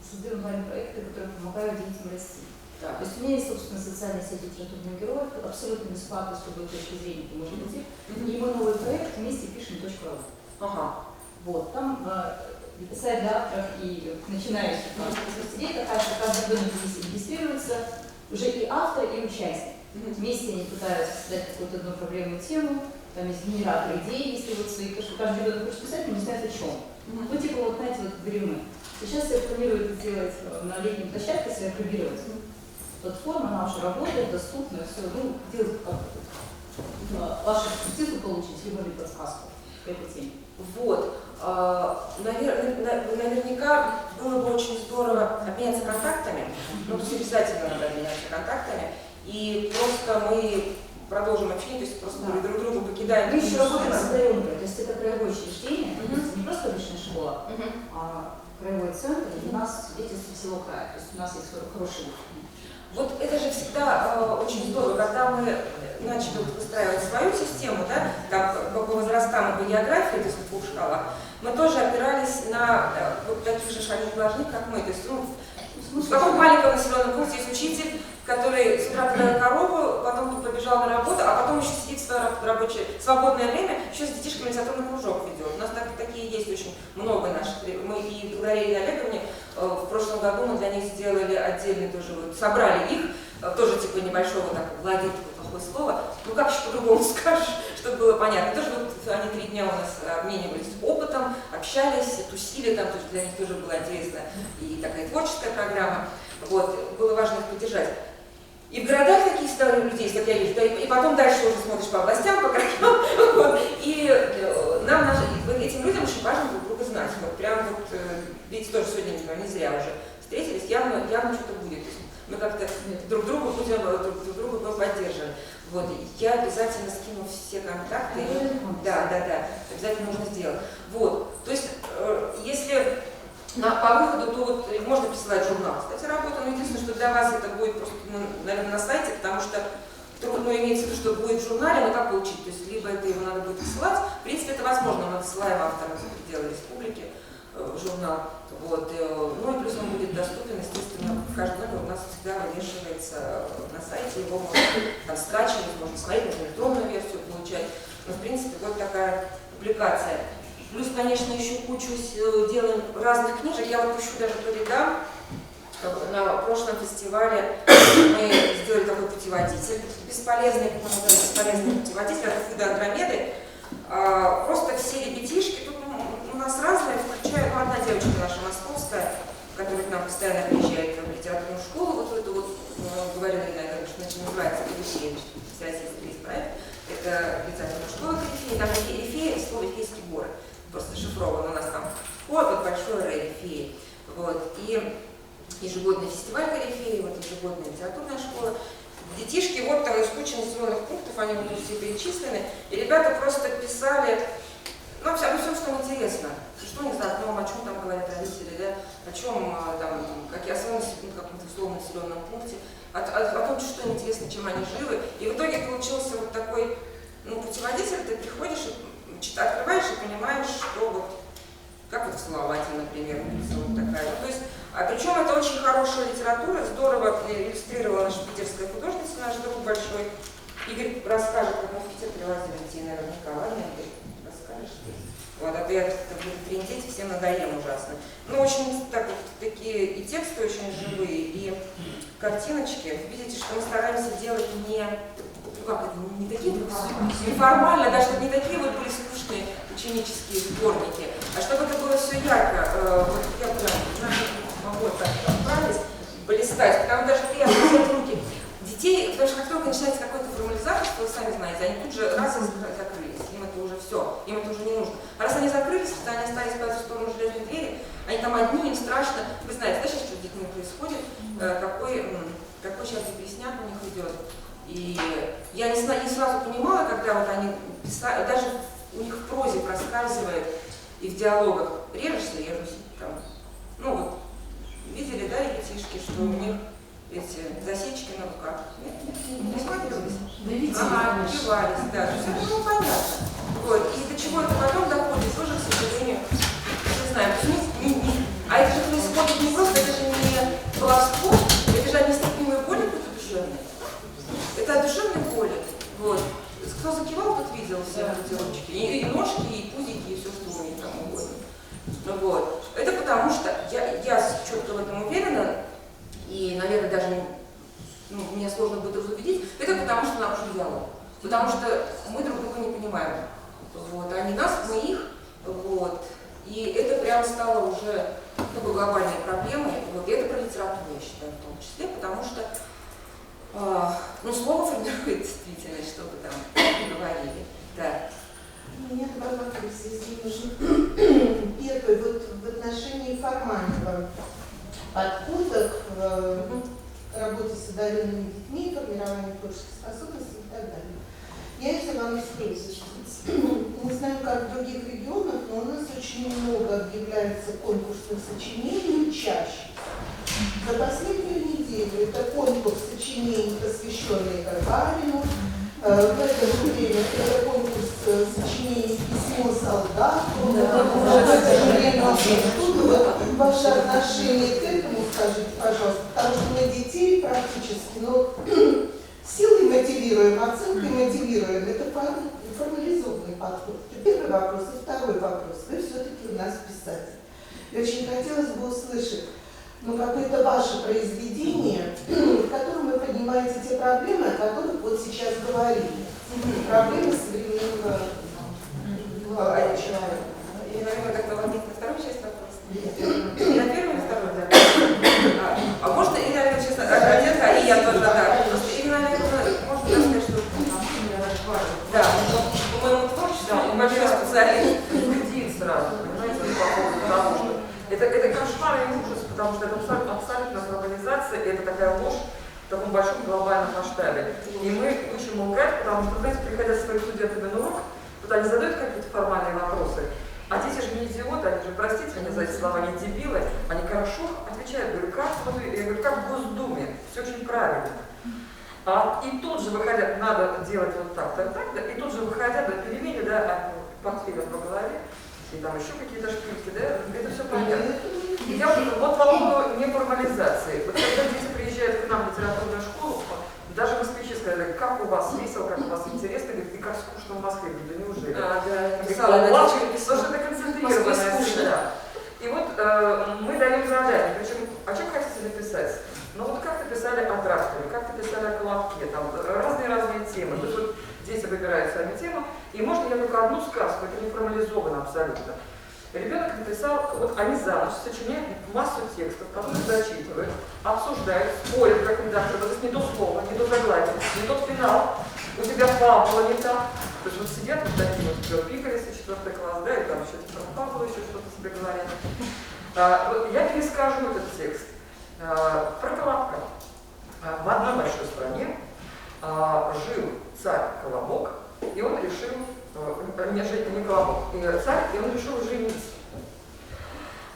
создаю онлайн-проекты, которые помогают детям расти. Да. То есть у меня есть, собственно, социальная сеть литературных героев, абсолютно бесплатно, с любой точки зрения ты можешь найти. И мой новый проект «Вместе пишем .ру». Ага. Вот, там сайт для авторов и начинающих идея такая, что каждый ребенок регистрируется, уже и автор, и участник. Вместе они пытаются создать какую-то одну проблемную тему, там есть генератор идей, если вот свои, потому что каждый ребенок хочет писать, но не знает о чем. Ну, типа, вот, знаете, вот говорим мы. Сейчас я планирую это сделать на летней площадке, себя пробировать. Платформа, она уже работает, доступна, все, ну, делать как вашу экспертизу получить, либо подсказку к этой теме. Вот. Наверняка было бы очень здорово обменяться контактами, ну, то есть обязательно надо обменяться контактами, и просто мы продолжим общение, то есть просто мы друг друга покидаем. Мы еще работаем с краевой, то есть это краевое учреждение, не просто обычная школа, а краевой центр, и у нас дети со всего края, то есть у нас есть хорошие. Вот это же всегда очень здорово, когда мы начали выстраивать свою систему, да, как по возрастам и по географии, то есть в 2 шкалах, мы тоже опирались на вот таких же шальных должников, как мы. То есть, в каком маленьком населенном пункте есть учитель, который с утра продает корову, потом побежал на работу, а потом еще сидит в свое рабочее свободное время, еще с детишками литературный кружок ведет. У нас такие есть очень много наших. Мы и благодаря Ирине Олеговне в прошлом году мы для них сделали отдельный тоже, вот, собрали их, тоже типа небольшого такого, лагерь, такое плохое слово, ну как еще по-другому скажешь, чтобы было понятно. Тоже вот они 3 дня у нас обменивались опытом, общались, тусили, там тоже для них тоже была интересна и такая творческая программа. Вот, было важно их поддержать. И в городах такие всегда у людей, как я вижу, да, и потом дальше уже смотришь по областям, по краям, вот, и нам, этим людям очень важно друг друга знать, вот, прям вот, видите, тоже сегодня не зря уже встретились, явно что-то будет, то есть мы как-то друг друга будем поддерживать. Вот, я обязательно скину все контакты, да, обязательно нужно сделать. Вот, то есть, если по выходу, то вот можно присылать журнал, кстати, работа, но единственное, что для вас это будет просто, наверное, на сайте, потому что трудно имеется в виду, что будет в журнале, но как получить, то есть либо это его надо будет присылать, в принципе, это возможно, мы высылаем авторам за пределы республики журнал, вот, ну и плюс он будет доступен, естественно, каждый номер у нас всегда вывешивается на сайте, его можно там скачивать, можно смотреть, можно электронную версию получать, но в принципе вот такая публикация. Плюс, конечно, еще кучу делаем разных книжек. Я вот пущу даже по рядам. На прошлом фестивале мы сделали такой путеводитель. Бесполезный путеводитель от Фуда Андромеды. Просто все ребятишки, тут у нас разные, включая одна девочка наша московская, которая к нам постоянно приезжает в литературную школу, вот эту вот, говорила Ирина, что называется Корифея, всероссийский есть проект. Это литературная школа Корифея, там Корифея и слово Корифейские горы. Просто шифрован у нас там вход, вот большой Корифеи. Вот. И ежегодный фестиваль Корифеи, вот ежегодная литературная школа. Детишки, вот там из кучи населенных пунктов, они вот тут все перечислены. И ребята просто писали, ну, обо всем, что им интересно. Что не знаю, о чем там говорят родители, да, о чем там, какие особенности в каком-то условно населенном пункте, о том, что им интересно, чем они живы. И в итоге получился вот такой, ну, путеводитель, ты приходишь и открываешь и понимаешь, что вот, как вот в Салавате, например, вот такая. То есть, причем это очень хорошая литература, здорово иллюстрировала наша питерская художница, наш друг большой. Игорь расскажет, как мы в Питер привозили детей, наверняка, ладно, Игорь, расскажешь? Вот, а то я буду трендеть, всем надоем ужасно. Ну, очень так вот, такие и тексты очень живые, и картиночки. Видите, что мы стараемся делать не такие неформально, да, чтобы не такие вот были скучные ученические сборники, а чтобы это было все ярко. Вот я могу так отправить, блистать, потому даже приятно взять руки детей, потому что как только начинается какое-то формализаторство, вы сами знаете, они тут же раз и закрылись, им это уже все, им это уже не нужно. А раз они закрылись, то они остались по эту сторону железной двери, они там одни, им страшно. Вы знаете, да, сейчас что с детьми происходит, какой сейчас депресняк у них идет. И я не сразу понимала, когда вот они писали, даже у них в прозе проскальзывает и в диалогах режешься, там, ну вот, видели, да, ребятишки, что у них эти засечки на руках? Нет, не смотрелись? Да видели, ага, кивались, да, то есть это было понятно. Вот, и до чего это потом доходит, тоже, к сожалению, не знаю. А это же происходит не просто, это же не баловство, это же нестерпимые боли душевные. Это от душевной боли. Вот. Кто закивал, тот видел все эти ручки. И ножки, и пузики, и все, что у них там угодно. Вот. Это потому что я четко в этом уверена, и, наверное, даже мне сложно будет разубедить, это потому что нарушен диалог. Потому что мы друг друга не понимаем. Вот. Они нас, мы их. Вот. И это прям стало уже такой глобальной проблемой. Вот. И это про литературу, я считаю, в том числе, потому что слово формирует действительность, что вы там говорили. Да. У меня два вопроса, если нужно. Первый, вот в отношении формального подхода к работе с одаренными детьми, формированию творческих способностей и так далее. Я это вам использую. Не знаю, как в других регионах, но у нас очень много объявляется конкурсных сочинений чаще. За последнюю неделю это конкурс сочинений, посвященный Гагарину. В это же время это конкурс сочинений «Письмо солдату». Тут ваше отношение к этому скажите, пожалуйста, потому что мы детей практически, силой мотивируем, оценкой мотивируем. Это формализованный подход. Это первый вопрос. И второй вопрос. Вы все-таки у нас писатель. И очень хотелось бы услышать, какое-то ваше произведение, в котором вы поднимаете те проблемы, о которых вот сейчас говорили. Проблемы современного человека. Я, наверное, как-то вам на вторую часть вопроса? На первую или вторую, да? А можно, и, наверное, сейчас один, и я тоже, да. Просто специалист. Зудит сразу, понимаете, по поводу того, что это кошмар и ужас, потому что это абсолютно глобализация, и это такая ложь в таком большом глобальном масштабе. И мы учим лгать, потому что, знаете, приходя со своими студентами на урок, вот они задают какие-то формальные вопросы, а дети же не идиоты, они же, простите меня за эти слова, не дебилы, они хорошо отвечают, говорю, как вы, я говорю, как в Госдуме, все очень правильно. И тут же выходят, надо делать вот так, да, и тут же выходят на перемене, да, портфелем по голове, и там еще какие-то шпильки, да, это все понятно. И я вот по поводу неформализации. Вот когда дети приезжают к нам в литературную школу, даже москвичи сказали, как у вас весело, как у вас интересно, говорит, и как скучно в Москве, говорит, да неужели? Да, Писала, потому что это концентрированная среда. И вот мы даем задание, причем, о чем хотите написать? Ну вот как-то писали о тракторе, как-то писали о колобке, там разные темы. То есть вот дети выбирают сами тему, и можно я только одну сказку, это не формализовано абсолютно. Ребенок написал, вот они за ночь сочиняют массу текстов, потом зачитывают, обсуждают, спорят, как редактор, вот здесь не то слово, не то заглавие, не тот финал, у тебя фабула не так. То есть вот сидят вот такие вот пикарисы, 4 класс, да, и там еще про фабулу еще что-то себе говорят. Вот я перескажу этот текст. Про колобка. В одной большой стране жил царь Колобок, и он решил, не Колобок, царь, и он решил жениться.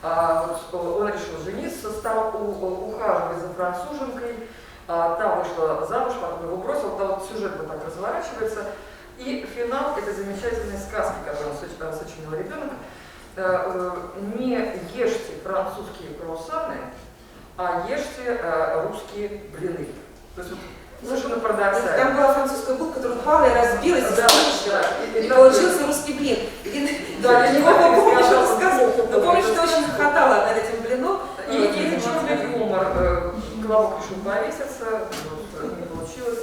Он решил жениться, стал ухаживать за француженкой, та вышла замуж, потом его бросил, там вот сюжет вот так разворачивается. И финал этой замечательной сказки, которую сочинил ребенок, не ешьте французские круассаны, а ешьте русские блины. То есть вот, совершенно парадоксально. Там была французская булка, которая упала и разбилась, и получился русский блин. Да, я не помню, что рассказывал, но помню, что очень хохотала над этим блином. И это черный юмор. Колобок решил повеситься, не получилось.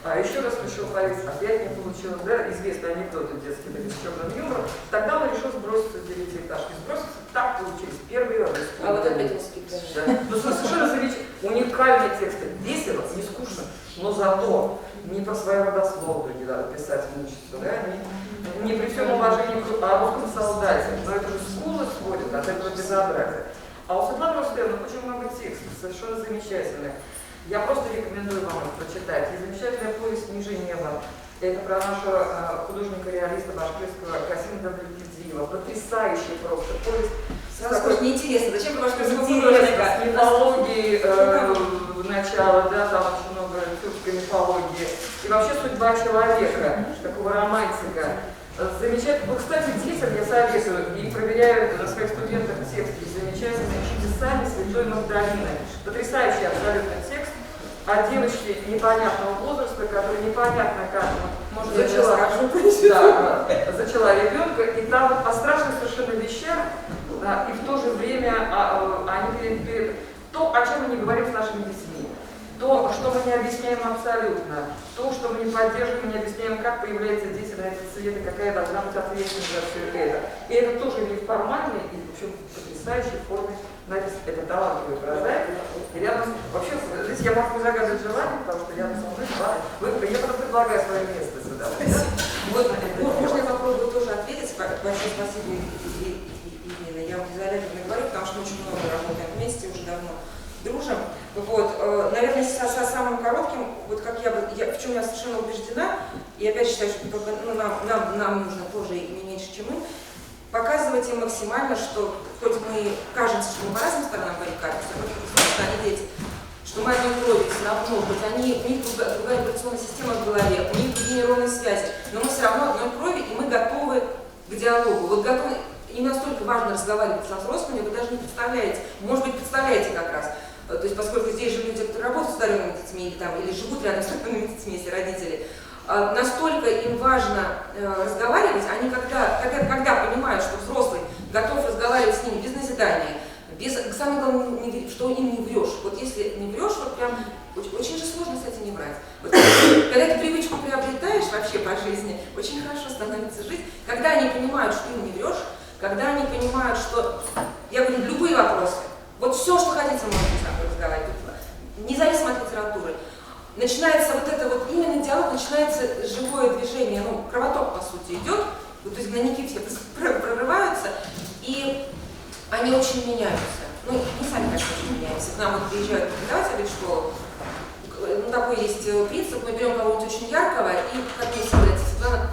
Еще раз решил повеситься, опять не получилось. Да? Известный анекдот детский, да, с черным юмором. Тогда он решил сброситься с 9-этажки. Сброситься, так получились. Первые русские. А вот опять русский блин. Да. Ну, совершенно замечательно. Уникальные тексты. Весело, не скучно, но зато не про свою родословную не надо писать мучиться, да? Не при всем уважении к русском солдате. Но это же скулы сводит от этого безобразия. А у Светланы Рустемовны очень много текстов, совершенно замечательных. Я просто рекомендую вам их прочитать. И замечательная повесть «Ниже неба». Это про нашего художника-реалиста башкирского Касима Давлетдиева. Потрясающая просто повесть. Сразу скажу, неинтересно, зачем башкирского художника? художника? С мифологией начала, да, там очень много тюркской мифологии. И вообще судьба человека, такого романтика. Замечательно. Вот, кстати, детям я советую и проверяю на своих студентах тексты замечательные «Чудесами Святой Магдалины». Потрясающий абсолютно текст о девочке непонятного возраста, которая непонятно как зачала ребенка, и там вот о страшных совершенно вещах, да, и в то же время то, о чем мы не говорим с нашими детьми. То, что мы не объясняем абсолютно, то, что мы не поддерживаем, не объясняем, как появляются дети на этот свет, и какая должна быть ответственность за все это. И это тоже не в формальной, и причем в потрясающей форме. Знаете, это талантливый прозаик. И рядом, вообще, здесь я могу загадывать желание, потому что рядом со мной я потом предлагаю свое место сюда. Вот, можно я попробую тоже ответить? Большое спасибо, Ирина. Я вам изолированно говорю, потому что мы очень много работаем вместе, уже давно дружим. Вот, наверное, со самым коротким, вот как в чем я совершенно убеждена, и опять считаю, что нам нужно тоже и не меньше, чем им, показывать им максимально, что хоть мы кажемся, что мы по разным сторонам баррикад, что они дети, что мы одной крови, все равно, хоть у них другая операционная система в голове, у них другие нейронные связи, но мы все равно одной крови, и мы готовы к диалогу. Вот готовы, и настолько важно разговаривать со взрослыми, вы даже не представляете, может быть, представляете как раз. То есть, поскольку здесь же люди, которые работают с одаренными детьми или живут рядом с одаренными детьми, если родители, настолько им важно разговаривать, они когда понимают, что взрослый готов разговаривать с ними без назидания, самое главное, что им не врешь. Вот если не врешь, вот прям очень же сложно, кстати, не врать. Вот, когда эту привычку приобретаешь вообще по жизни, очень хорошо становится жить, когда они понимают, что им не врешь, когда они понимают, что, я говорю, любые вопросы, вот все, что хотите, можете с собой разговаривать, независимо от литературы. Начинается вот это вот, именно диалог, начинается живое движение, кровоток, по сути, идет, Вот, то есть гнойники все прорываются, и они очень меняются. Ну, не сами, конечно, очень меняются. К нам вот приезжают преподаватели в школу. Ну, такой есть принцип, мы берем кого-нибудь очень яркого, и, как мне Светлана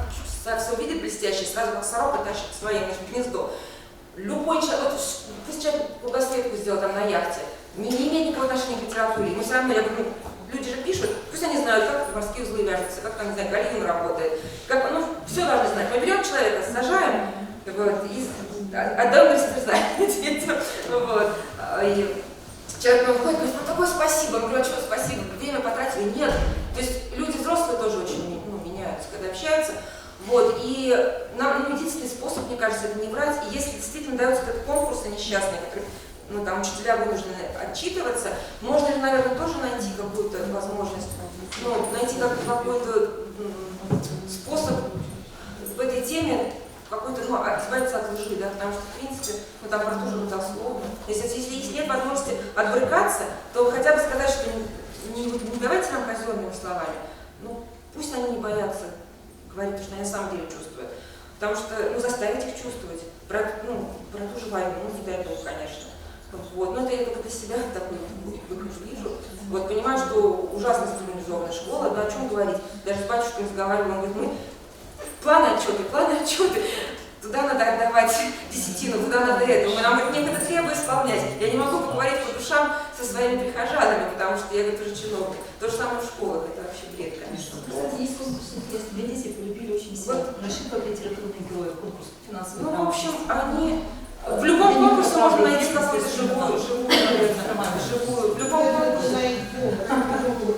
все видит блестяще, сразу как сорока тащит в свое гнездо. Любой человек, вот пусть человек кругосветку сделал там на яхте, не имеет никакого отношения к литературе. Мы все равно, я говорю, люди же пишут, пусть они знают, как морские узлы вяжутся, как там, не знаю, галеон работает, как, ну, все должны знать. Мы берем человека, сажаем, вот, и отдаем растерзание. Вот. И человек выходит, говорит, ну такое спасибо. Я говорю, а что спасибо? Время потратили? Нет. То есть люди взрослые тоже очень меняются, когда общаются. Вот. И нам единственный способ, мне кажется, это не врать. И если действительно дается этот конкурс несчастный, который, ну, там учителя вынуждены отчитываться, можно ли, наверное, тоже найти какую-то возможность, ну, найти какой-то способ в этой теме какой-то, ну, избавиться от лжи, да, потому что, в принципе, ну, там про тоже дословно. Если нет возможности отбрыкаться, то хотя бы сказать, что не давайте нам казенными словами, ну, пусть они не боятся говорить то, что они на самом деле чувствуют. Потому что, ну, заставить их чувствовать, про ту же войну, ну, не дай бог, конечно. Вот, но это я только для себя такой выхожу, вижу. Вот, понимаю, что ужасно структуризованная школа, но о чем говорить? Даже с батюшкой разговаривала, он говорит, мы планы отчеты, туда надо отдавать десятину, туда надо это. Нам говорит, некогда требую исполнять. Я не могу поговорить по душам со своими прихожанами, потому что я, говорит, уже чиновник. То же самое в школах, это вообще бред, конечно. Кстати, есть конкурс «Интерес дети» полюбили очень сильно. Вот. Расшифровка литературных героев, конкурс финансовый. Ну, в общем, они... В любом конкурсе можно найти какую-то живую, в любом конкурсе.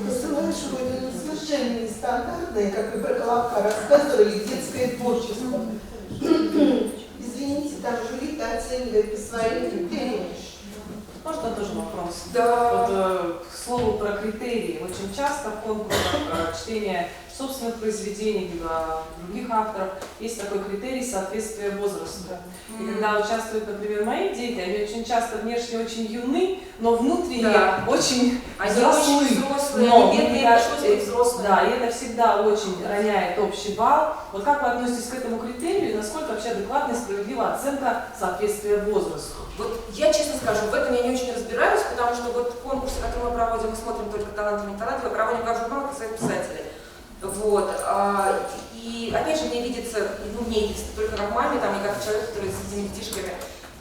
Посылаешь вроде совершенно нестандартные, как вы про Колобка рассказывали, детское творчество. Извините, там жюри-то оценивает по своим критериям. Можно тоже вопрос? Да. Вот, к слову про критерии. Очень часто в конкурсах чтения собственных произведений либо других авторов есть такой критерий соответствия возрасту. И когда участвуют, например, мои дети, они очень часто внешне очень юны, но внутренне очень взрослые. Но бедные взрослые. Да, и это всегда очень роняет общий балл. Вот как вы относитесь к этому критерию и насколько вообще адекватна и справедлива оценка соответствия возрасту? Вот я честно скажу, в этом я не очень разбираюсь, потому что вот конкурсы, которые мы проводим, мы смотрим только талантливые, проводим как журнал, как своих писателей. Вот. И опять же мне видится, только как маме, там, и как человек, который с этими детишками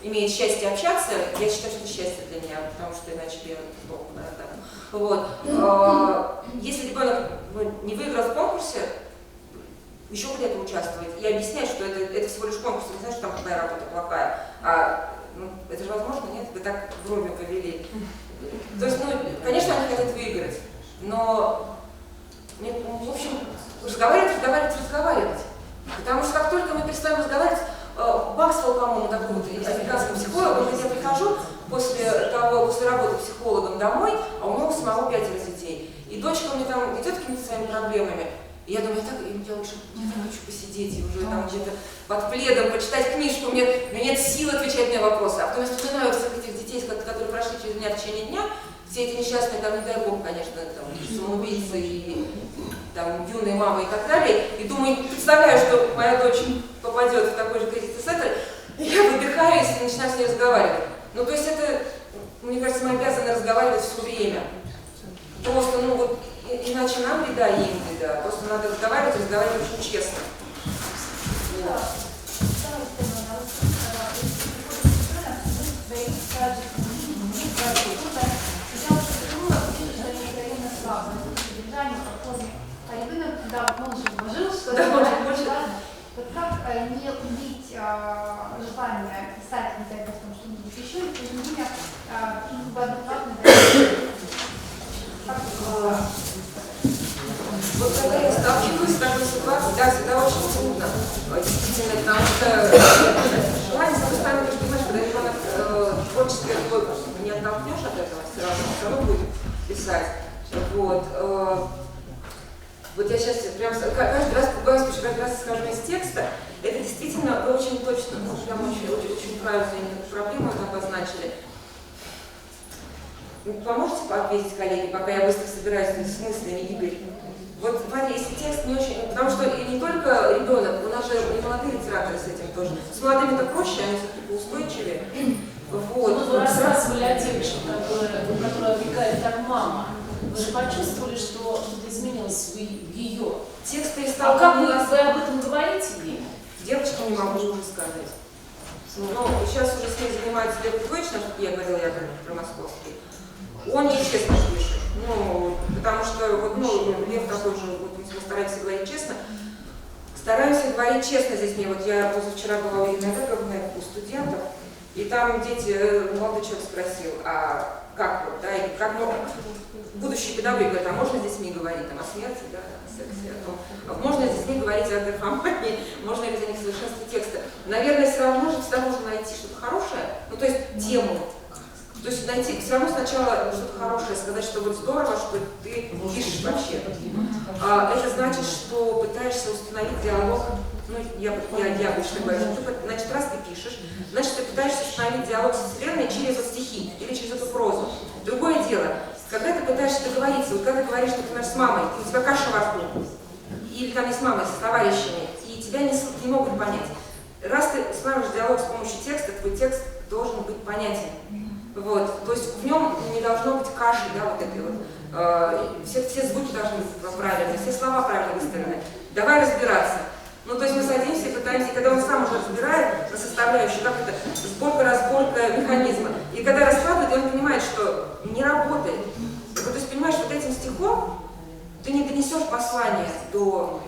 имеет счастье общаться, я считаю, что это счастье для меня, потому что иначе я плохо, наверное. Вот. Если ребенок не выиграл в конкурсе, еще где-то участвовать и объяснять, что это всего лишь конкурс, не значит, что там твоя работа плохая, это же возможно, нет? Вы так бровью повели. То есть, конечно, они хотят выиграть, но, в общем, разговаривать. Потому что как только мы перестаем разговаривать, Баксвелл, по-моему, такой вот американский психолог, он, когда я прихожу после работы психологом домой, а у него самого 5 детей. И дочка мне там идет какими-то своими проблемами. И я думаю, я лучше хочу посидеть и уже там где-то под пледом почитать книжку, у меня нет сил отвечать на вопросы. А потом я вспоминаю всех этих детей, которые прошли через меня в течение дня, все эти несчастные, там, не дай бог, конечно, там, самоубийцы и там, юные мамы и так далее, и думаю, представляю, что моя дочь попадет в такой же кризисный центр, и я выдыхаюсь и начинаю с ней разговаривать. Ну, то есть это, мне кажется, мы обязаны разговаривать все время. Просто, иначе нам беда, и им беда. Просто надо разговаривать очень честно. Вот. Да, он же вложил что-то. Да, он же вложил. Вот как не убить желание писать о том, что нибудь еще, и тем не менее адекватно. Вот когда я сталкиваюсь с такой ситуацией, да, всегда очень трудно. Действительно, потому что желание, с одной стороны, ты понимаешь, когда ребенок творчески не оттолкнешь от этого, все равно будет писать. Вот я сейчас прям каждый раз пугаюсь, потому что каждый раз скажу из текста. Это действительно вы очень точно, прям очень правильно проблему обозначили. Поможете ответить, коллеги, пока я быстро собираюсь с мыслями, Игорь? Вот смотри, если текст не очень... Потому что и не только ребенок, у нас же и молодые литераторы с этим тоже. С молодыми-то проще, они все-таки поустойчивее. Вот. Вы рассказывали о девочке, которая убегает как мама. Вы же почувствовали, что что-то изменилось в ее. Текст А перестал... как вы об этом говорите ей? Девочка не могу уже сказать. Но сейчас уже с ней занимается Лев Петрович, я говорила, я про московский. Он ей честно пишет. Ну, потому что вот, ну, Лев такой же, вот, мы стараемся говорить честно. Стараемся говорить честно здесь. Мне вот я позавчера была у студентов, и там дети, молодой человек спросил, а как вот, да, и как будущий педагог говорит, а можно здесь не говорить там, о смерти, да, о сексе, о том, можно здесь не говорить о графомании, можно ли за них совершенстве текста. Наверное, все равно же всегда можно найти что-то хорошее, ну то есть тему. То есть найти, все равно сначала что-то хорошее, сказать, что вот здорово, что ты пишешь вообще. Это значит, что пытаешься установить диалог, ну я обычно говорю, значит, раз ты пишешь, значит, ты пытаешься установить диалог со Вселенной через вот стихи или через эту прозу. Другое дело, когда ты пытаешься договориться, вот когда ты говоришь, например, с мамой, у тебя каша во рту, или там не с мамой, с товарищами, и тебя не могут понять. Раз ты устанавливаешь диалог с помощью текста, твой текст должен быть понятен. Вот, то есть в нем не должно быть каши, да, вот этой вот. Все звуки должны быть правильные, все слова правильно выставлены. Давай разбираться. Ну, то есть мы садимся и пытаемся, и когда он сам уже разбирает на составляющие, как это, сборка-разборка механизма, и когда раскладывает, и он понимает, что не работает. Вот, то есть понимаешь, вот этим стихом ты не донесешь послание до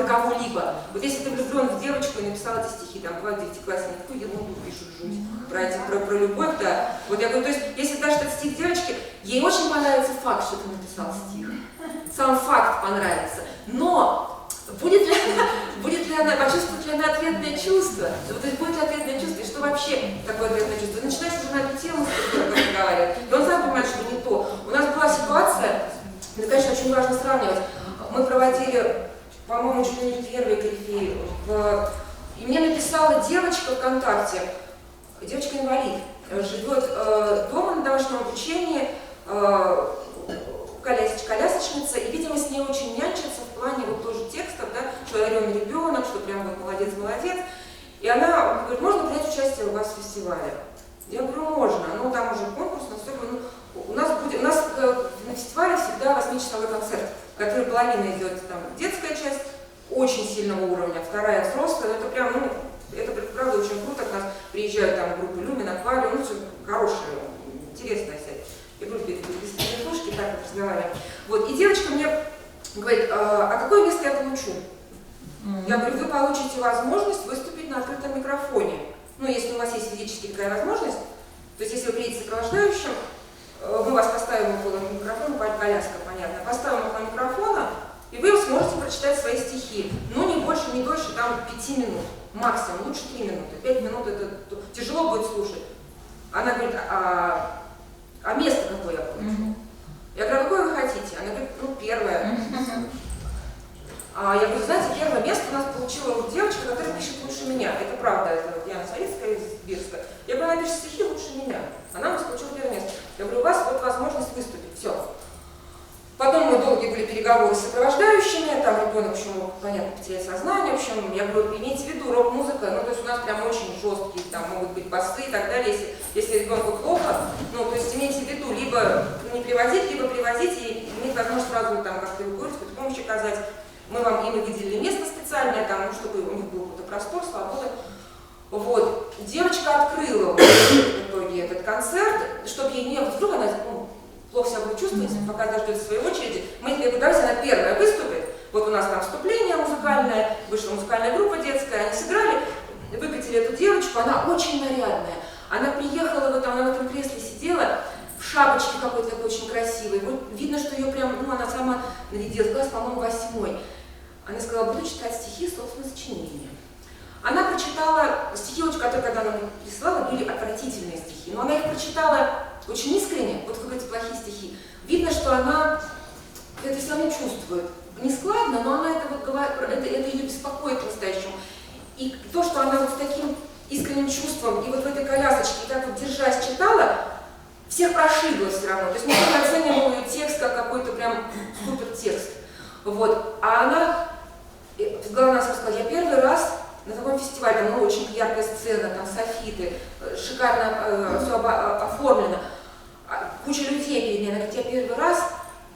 кого-либо. Вот если ты влюблен в девочку и написал эти стихи, там бывают девятиклассники, такую ерунду пишут, жуть, про любовь, да. Вот я говорю, то есть если дашь этот стих девочке, ей очень понравится факт, что ты написал стих. Сам факт понравится. Но будет ли она, почувствует ли она ответное чувство? То есть будет ли ответное чувство? И что вообще такое ответное чувство? Ты начинаешь уже на эту тему разговаривать, и он сам понимает, что не то. У нас была ситуация, это, конечно, очень важно сравнивать. Мы проводили, по-моему, чуть ли не первый корифей, и мне написала девочка ВКонтакте, девочка-инвалид, живет дома на домашнем обучении, колясочница, и, видимо, с ней очень нянчится в плане вот тоже текстов, да, что одаренный ребенок, что прям вот молодец. И она говорит, можно принять участие у вас в фестивале? Я говорю, можно, ну там уже конкурс, но все, ну, у нас на фестивале всегда 8-часовой концерт, в который половина идет там детская часть, очень сильного уровня, вторая взрослая, это прям, ну, это правда очень круто, к нас приезжают там группы Люмин, Аквариум, ну, все хорошее, интересная вся. Я говорю, без телефушки, так вот разговариваем. Вот, и девочка мне говорит, а какое место я получу? Я говорю, вы получите возможность выступить на открытом микрофоне. Ну, если у вас есть физически такая возможность, то есть если вы приедете сопровождающим, мы вас поставим около микрофона, коляска, понятно, поставим около микрофона, и вы сможете прочитать свои стихи. Ну, не больше, не дольше, там, 5 минут, максимум, лучше 3 минуты. 5 минут это тяжело будет слушать. Она говорит, а место какое я получу? Я говорю, какое вы хотите? Она говорит, ну, первое. Я говорю, знаете, первое место у нас получила девочка, которая пишет лучше меня. Это правда, это вот Яна Савицкая из Бирска. Я говорю, она пишет стихи лучше меня. Она у нас получила первое место. Я говорю, у вас вот возможность выступить, все. Потом мы долгие были переговоры с сопровождающими, там ребенок еще мог, понятно, потерять сознание, в общем, я говорю, имейте в виду, рок-музыка, ну, то есть у нас прям очень жесткие, там могут быть басы и так далее, если ребенку плохо, ну, то есть имейте в виду, либо не привозить, либо привозить и иметь возможность сразу там как-то эвакуировать, какую-то помощь оказать. Мы вам им выделили место специальное, там, ну, чтобы у них был какой-то простор, свобода. Вот. Девочка открыла в итоге этот концерт, чтобы ей не... Вдруг она плохо себя будет чувствовать, пока дождется своей очереди. Мы ей говорим, давайте она первая выступит. Вот у нас там вступление музыкальное, вышла музыкальная группа детская, они сыграли, выкатили эту девочку, она очень нарядная. Она приехала, она в этом кресле сидела, в шапочке какой-то такой очень красивой. Вот видно, что ее прям, ну, она сама нарядилась, класс, по-моему, 8-й. Она сказала, буду читать стихи, собственно, сочинения. Она прочитала стихи, которые, когда она мне прислала, были отвратительные стихи, но она их прочитала очень искренне, вот как эти плохие стихи. Видно, что она это все равно чувствует. Не складно, но она это вот говорит, это ее беспокоит по-настоящему. И то, что она вот с таким искренним чувством и вот в этой колясочке, и так вот держась читала, всех прошибло все равно. То есть никто не оценивал ее текст как какой-то прям супер текст. Вот. А она, главное сказала, я первый раз на таком фестивале, там очень яркая сцена, там софиты, шикарно все оформлено, куча людей перед ней. Она говорит, я первый раз,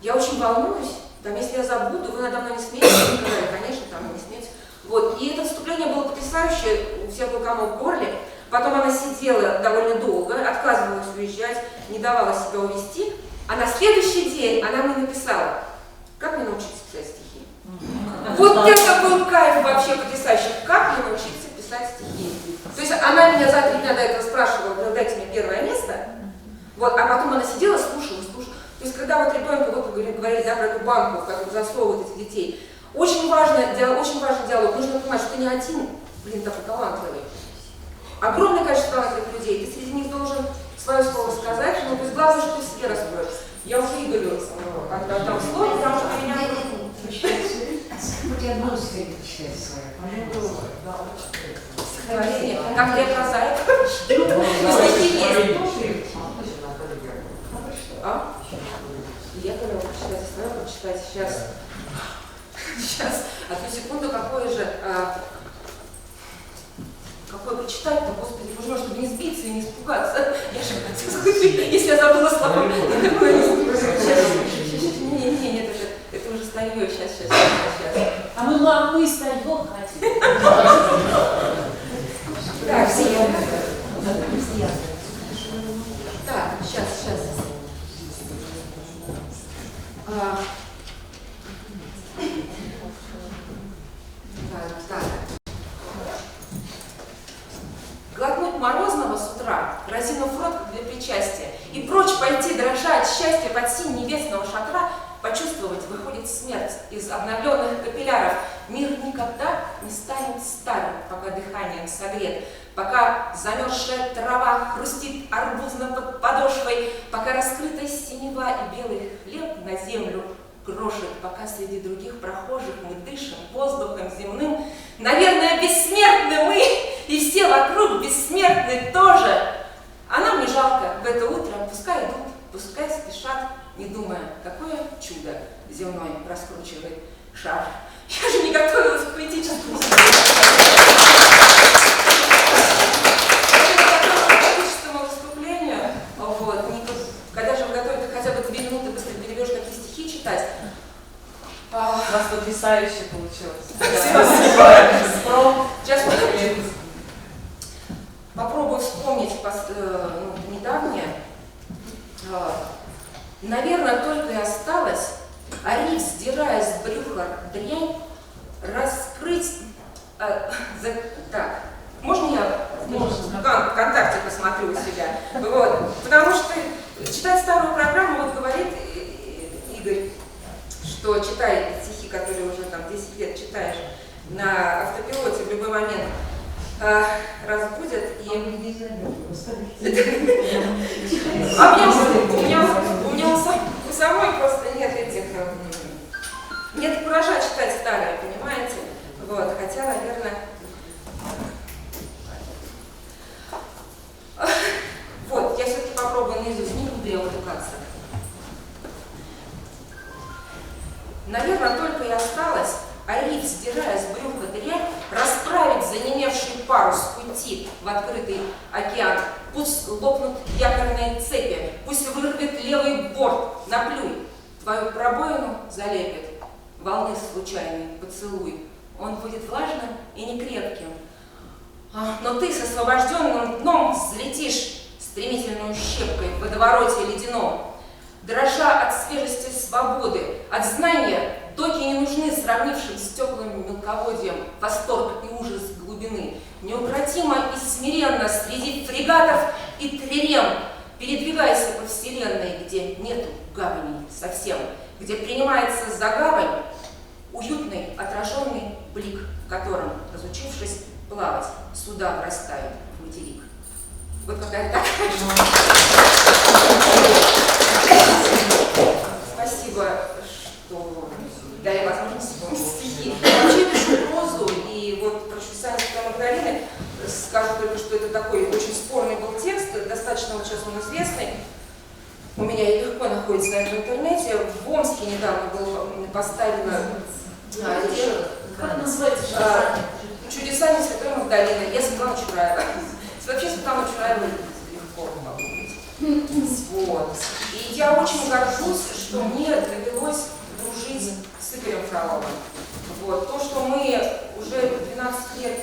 я очень волнуюсь, там, если я забуду, вы надо мной не смеетесь, конечно, там не смеетесь. Вот. И это вступление было потрясающее, у всех был комок в горле. Потом она сидела довольно долго, отказывалась уезжать, не давала себя увести. А на следующий день она мне написала, как мне научиться писать стихи. Вот это был кайф вообще потрясающий. Как мне научиться писать стихи? То есть она меня за 3 дня до этого спрашивала, ну, дайте мне первое место. Вот, а потом она сидела, слушала. То есть когда вот ребенка, вот вы говорили, да, про эту банку, как засовывают этих детей, очень важный диалог. Нужно понимать, что ты не один, такой талантливый. Огромное количество талантливых людей. Ты среди них должен свое слово сказать. Ну, то есть главное, что ты в себе раскроешь. Я уже Игорю отдам слово, потому что меня... Я одну сегодня читаю свою. Как я прозаик. Стихи есть. А? Я говорю, прочитать сейчас. Одну секунду, какое прочитать-то, Господи, боже мой, чтобы не сбиться и не испугаться. Я же если я забыла слова. Нет, это уже старье, сейчас. А мы старье хотим. Так, так, сейчас. Так. Глотнуть морозного с утра, разинув рот для причастия, и прочь пойти, дрожа от счастья под синь небесного шатра, почувствовать, выходит смерть из обновленных капилляров. Мир никогда не станет старым, пока дыханием согрет, пока замерзшая трава хрустит арбузно под подошвой, пока раскрытая синева и белый хлеб на землю крошит, пока среди других прохожих мы дышим воздухом земным. Наверное, бессмертны мы, и все вокруг бессмертны тоже. А нам не жалко в это утро, пускай идут, пускай спешат, не думая, какое чудо земной раскручивает шар. Я же не готовилась к поэтическому выступлению. Вот. Когда же вы готовы хотя бы 2 минуты быстро переберешь, какие стихи читать? У нас потрясающе получилось. Сейчас попробую вспомнить недавнее. Наверное, только и осталось, Ариф, сдирая с брюха дрянь, раскрыть... Так, можно я ВКонтакте посмотрю у себя? Вот. Потому что читать старую программу, вот говорит Игорь, что читай стихи, которые уже там 10 лет читаешь на автопилоте в любой момент, разбудят и... У меня у самой просто нет куража читать старое, понимаете? Вот, хотя, наверное... Вот, я все-таки попробую наизусть, не буду я увлекаться. Наверное, только и осталось, Ариф, сдирая с брюха дрянь, расправить занемевший парус пути в открытый океан. Пусть лопнут якорные цепи, пусть вырвет левый борт, наплюй, твою пробоину залепит волны случайный поцелуй. Он будет влажным и некрепким, но ты с освобожденным дном взлетишь стремительную щепкой в водовороте ледяном. Дрожа от свежести свободы, от знания, доки не нужны, сравнившись с теплым мелководьем, восторг и ужас глубины. Неукротимо и смиренно среди фрегатов и трирем передвигайся по вселенной, где нету гавани совсем, где принимается за гавань уютный отраженный блик, в котором, разучившись плавать, суда врастают в материк. Вот какая такая. Спасибо, что дали возможность вспомнить стихи. Вообще пишу прозу, и вот про чудеса Святой Магдалины скажу только, что это такой очень спорный был текст, достаточно вот сейчас он известный. у меня и легко находится на этом интернете. В Омске недавно было поставлено Как называется? «Чудеса не Святой Магдалины». Я Светлана Чураева. Вообще Светлана Чураева легко погуглить. Вот. И я очень горжусь, что мне довелось дружить с Игорем Фроловым. Вот. То, что мы уже 12 лет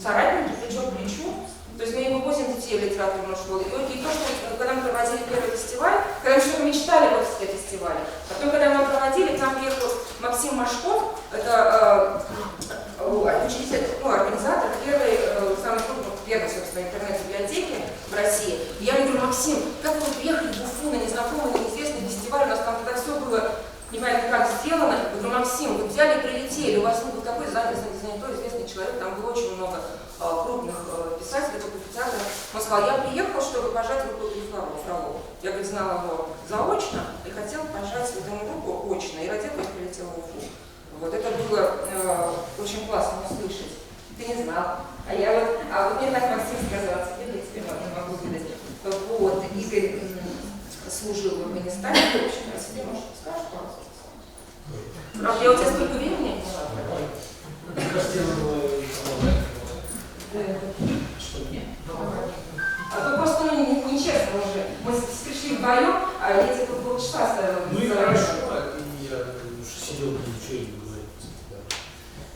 соратники, плечо к плечу, то есть мы не вывозим детей в литературную школу. И то, что когда мы проводили первый фестиваль, когда мы что-то мечтали о фестивале, потом, когда мы проводили, к нам приехал Максим Машков, это учитель, организатор самой первой, собственно, интернет-библиотеки в России. И я ему говорю: Максим, как вы приехали в Уфу на незнакомый, на неизвестный фестиваль, у нас там тогда все было непонятно как сделано. Я говорю: Максим, вы взяли и прилетели, у вас был такой занятой, известный человек, там было очень много крупных писателей, официальных. Он сказал: я приехал, чтобы пожать руку Фролову. Я, говорит, знала его заочно и хотела пожать ему руку очно, и ради этого я прилетела в Уфу. Вот это было очень классно услышать. Ты не знал. А вот мне так Максим сказал: теперь я тебе могу выдать. Вот, Игорь служил в Афганистане, в общем, о себе, может, скажешь пару слов? Правда, я у тебя столько времени? Мне кажется, я надо что мне? А то просто нечестно уже. Мы пришли вдвоем, а я тебе тут полчаса оставила. Ну и хорошо, и я уж сидел, ничего не говорил.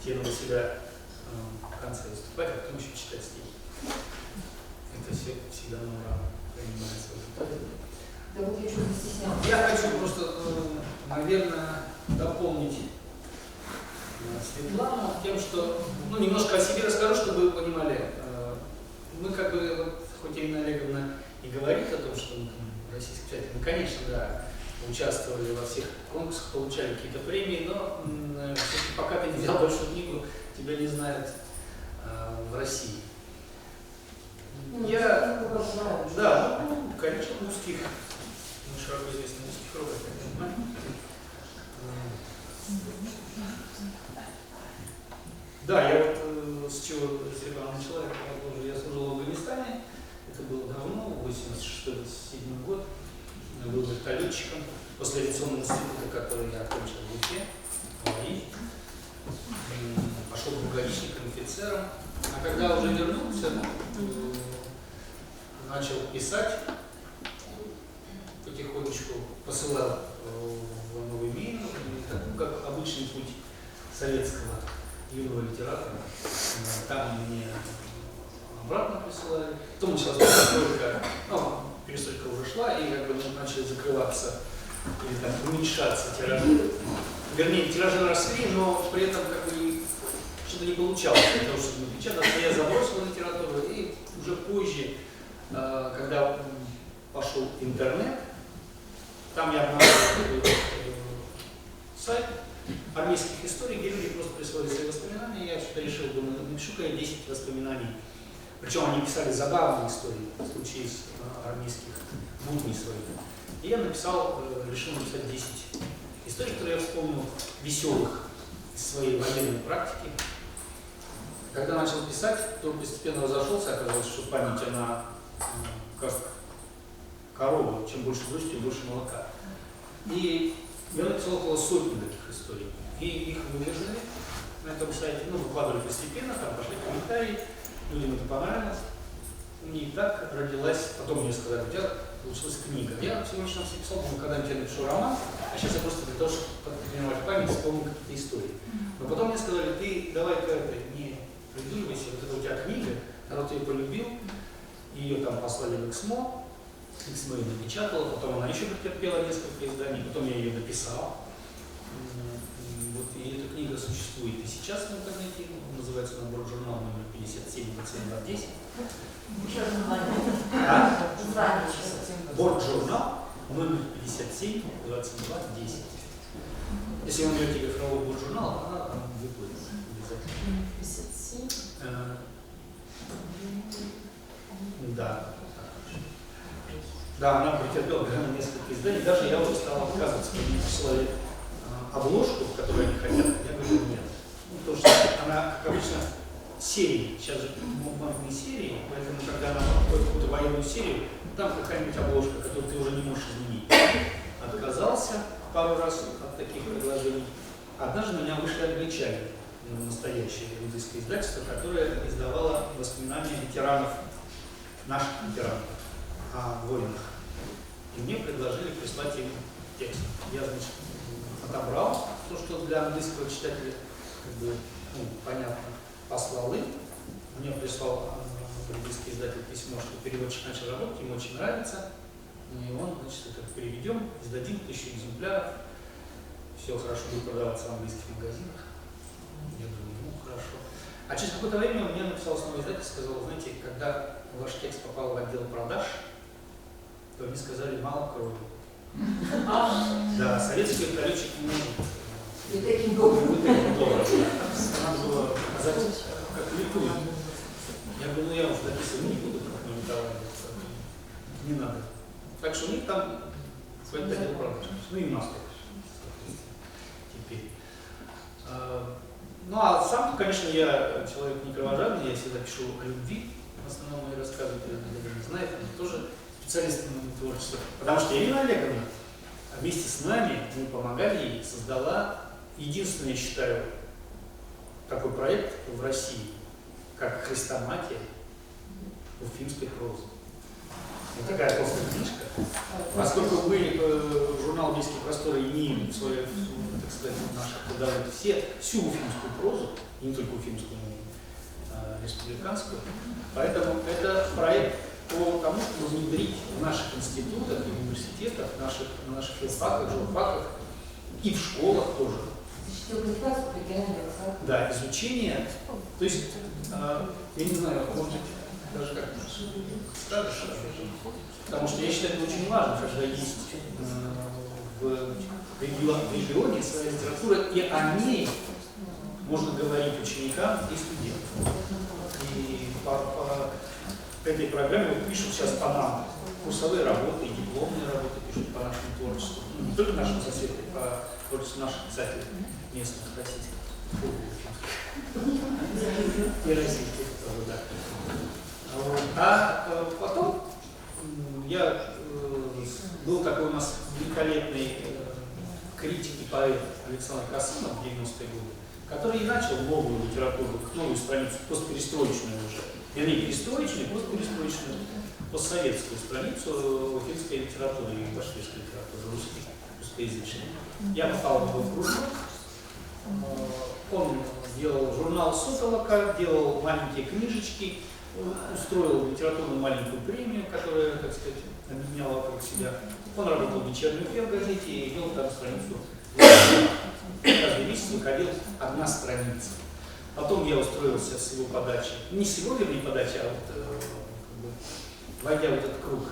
Тебе надо себя в конце выступать, а потом еще читать стихи. Это всегда на ура принимается в результате. Да вот я что-то стеснялась. Я хочу просто, наверное, дополнить Светлану тем, что, немножко о себе расскажу, чтобы вы понимали. Мы как бы, хоть Ирина Олеговна и говорит о том, что мы российские писатели, мы, конечно, да, участвовали во всех конкурсах, получали какие-то премии, но все-таки пока ты не взял большую книгу, тебя не знают в России. Я, да, конечно, узких, широко известных узких кругов, я понимаю. Да, я вот с чего Светлана начала, я служил в Афганистане, это было давно, 86-87 год, я был вертолетчиком после авиационного института, который я окончил в Уфе, и пошел круговичником, офицером, а когда уже вернулся, начал писать, потихонечку посылал в Новый Мир, как обычный путь советского юного литератора. Там мне обратно присылали. Потом началась перестройка, перестройка уже шла, и как бы начали закрываться или там уменьшаться тиражи. Вернее, тиражи росли, но при этом как бы что-то не получалось для того, чтобы напечататься. Я забросил литературу, и уже позже, когда пошел интернет, там я обнаружил сайт армейских историй, где люди просто присылали свои воспоминания. Я что-то решил, думаю, напишу-ка я 10 воспоминаний. Причем они писали забавные истории, случаи из армейских будней своих. И я решил написать 10 историй, которые я вспомнил, веселых из своей военной практики. Когда начал писать, то постепенно разошелся, оказалось, что память, она как корова, чем больше дрожь, тем больше молока. И я написал около сотни таких историй. И их выложили на этом сайте, выкладывали постепенно, там пошли комментарии, людям это понравилось. И так родилась, потом мне сказали, у тебя получилась книга. Я всего лишь все писал, когда-нибудь я напишу роман, а сейчас я просто для того, чтобы потренировать память, вспомнил какие-то истории. Но потом мне сказали, ты давай-ка не придумывайся, вот это у тебя книга, народ ее полюбил, ее там послали в Эксмо, Эксмо ее напечатала, потом она еще претерпела несколько изданий, потом я ее дописал. Вот, и эта книга существует и сейчас в интернете, называется набор журнал номер 57-22-10. Борт-журнал номер 57-22-10. Если вы наберете Игорь Фролов борт-журнал, она там выплывет обязательно. 57. Да. Да, она претерпела несколько изданий. Даже я уже стал отказываться, когда мне присылали обложку, которую они хотят. Я говорю, нет. Потому что она, как обычно, серии. Сейчас же бумажные серии, поэтому, когда она проходит какую-то военную серию, там какая-нибудь обложка, которую ты уже не можешь изменить. Отказался пару раз от таких предложений. Однажды на меня вышли англичане, настоящее индийское издательство, которое издавало воспоминания ветеранов, наших ветеранов, о войнах. И мне предложили прислать им текст. Я, значит, отобрал то, что для английского читателя как бы, понятно, послал им. Мне прислал английский издатель письмо, что переводчик начал работать, ему очень нравится. И он, значит, это переведем, издадим 1000 экземпляров. Все хорошо будет продаваться в английских магазинах. Я думаю, ну хорошо. А через какое-то время мне написал снова издатель, сказал, знаете, когда ваш текст попал в отдел продаж, то они сказали, мало крови. Да, советский вертолетчик не может. И таким добрым. Надо было показать, как летует. Я говорю, ну я уже дописывать не буду, как мы летали. Не надо. Так что у них там какой-то отдел продаж. Ну и у нас тоже. Теперь. Ну а сам, конечно, я человек не кровожадный, я всегда пишу о любви. В основном мои рассказы, кто не знает, они тоже специалисты на творчестве. Потому что Ирина Олеговна вместе с нами, мы помогали ей, создала единственный, я считаю, такой проект в России, как «Хрестоматия» уфимской прозы. Вот такая толстая книжка. Поскольку мы журнал «Близкие просторы» имеем свою, так сказать, наших подавать всю уфимскую прозу, и не только уфимскую, но и республиканскую, поэтому это проект по тому, чтобы внедрить в наших институтах и университетах, на наших филфаках, журфаках и в школах тоже. Да, изучение, то есть, я не знаю, может быть, даже как скажешь, потому что я считаю, это очень важно, когда есть в регионе своя литература, и о ней можно говорить ученикам и студентам. И по этой программе вот пишут сейчас по нам курсовые работы, и дипломные работы пишут по нашему творчеству. Не только нашим соседям, по творчеству наших писателей местных, российских. И российских тоже, да. А потом был такой у нас великолепный критик и поэт Александр Косынов в 90-е годы, который и начал новую литературу, новую страницу, постперестроечную уже. Вернее, перестроечную, постперестроечную, постсоветскую страницу уфимской литературы и башкирской литературы, русскоязычной. Я попал в его кружок. Он делал журнал «Сутолока», делал маленькие книжечки, устроил литературную маленькую премию, которая, так сказать, объединяла вокруг себя. Он работал в «Вечернем Уфе» в газете и вел там страницу. Каждый месяц выходил одна страница. Потом я устроился с его подачи, не с его вернее подачи, а вот, как бы, войдя в этот круг,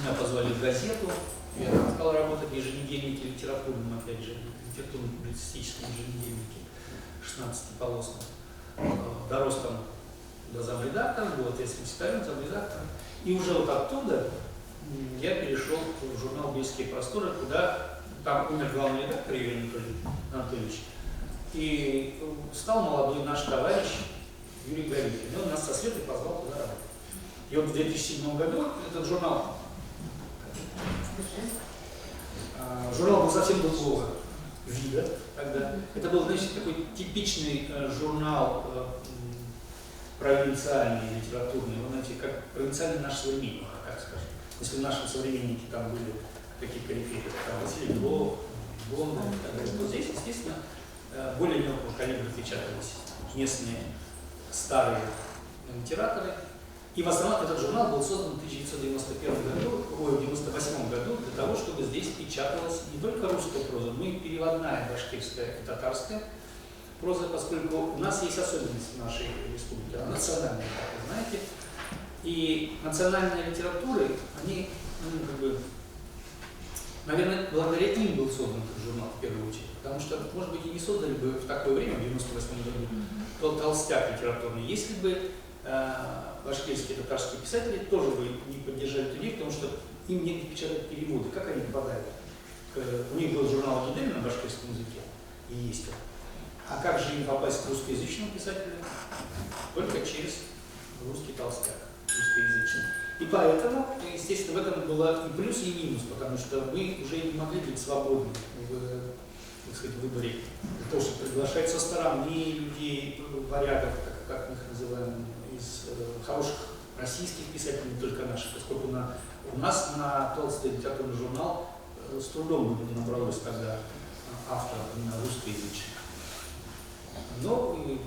меня позвали в газету, я там стал работать в еженедельнике литературном, опять же, литературно-публицистическом еженедельнике, 16-полосном. Дорос там до замредактора, был ответственным секретарем, замредактором. И уже вот оттуда я перешел в журнал «Близкие просторы», куда там умер главный редактор Юрий Анатольевич. И стал молодой наш товарищ Юрий Галихин. И он нас со Светой позвал туда работать. И вот в 2007 году этот журнал был совсем другого вида тогда. Это был, значит, такой типичный журнал провинциальный, литературный. Вы знаете, как провинциальный наш современник, так скажем. Если наши современники там были такие корифеи, как Василий Глов, Бондар и так далее, то здесь, естественно, более мелкого калибра печатались местные старые литераторы. И в основном этот журнал был создан в 1998 году для того, чтобы здесь печаталась не только русская проза, но и переводная башкирская и татарская проза, поскольку у нас есть особенность в нашей республике, она национальная, как вы знаете. И национальные литературы, они, как бы, наверное, благодаря им был создан этот журнал в первую очередь. Потому что, может быть, и не создали бы в такое время, в 1998 году, тот толстяк литературный, если бы башкирские и татарские писатели тоже бы не поддержали эту идею, потому что им негде печатать переводы. Как они попадают? У них был журнал «Неделя» на башкирском языке, и есть он. А как же им попасть к русскоязычному писателю? Только через русский толстяк, русскоязычный. И поэтому, естественно, в этом было и плюс, и минус, потому что мы уже не могли быть свободны в, так сказать, выборе для того, чтобы приглашать со стороны людей, варягов, как мы их называем, из хороших российских писателей, не только наших, поскольку у нас на Толстой литературный журнал с трудом набралось тогда авторов именно русскоязычных. Но и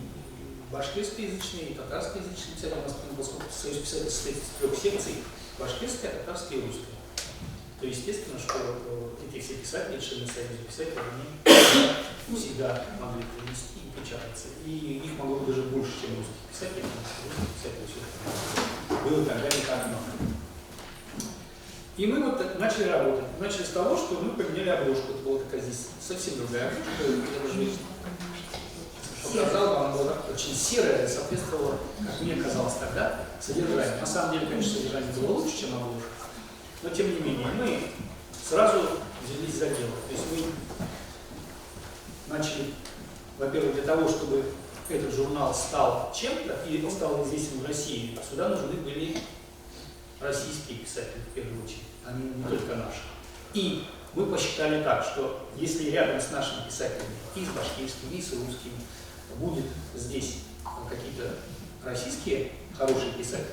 башкирскоязычные, и татарскоязычные писатели, у нас, поскольку союз писателей состоит из 3 секций, башкирская, татарская и русская. То естественно, что эти все писатели, члены союза писателей, они всегда могли принести и печататься. И их могло быть даже больше, чем русских писателей, потому что русских писателей все-таки было тогда не так много. И мы вот начали работать. Начали с того, что мы поменяли обложку. Это была такая здесь совсем другая обложка. Я даже показал вам, она была очень серая, соответствовала, как мне казалось тогда, содержанию. На самом деле, конечно, содержание было лучше, чем обложка. Но тем не менее, мы сразу взялись за дело. То есть мы начали, во-первых, для того, чтобы этот журнал стал чем-то и стал известен в России, сюда нужны были российские писатели в первую очередь, а не только наши. И мы посчитали так, что если рядом с нашими писателями, и с башкирскими, и с русскими, будет здесь какие-то российские хорошие писатели,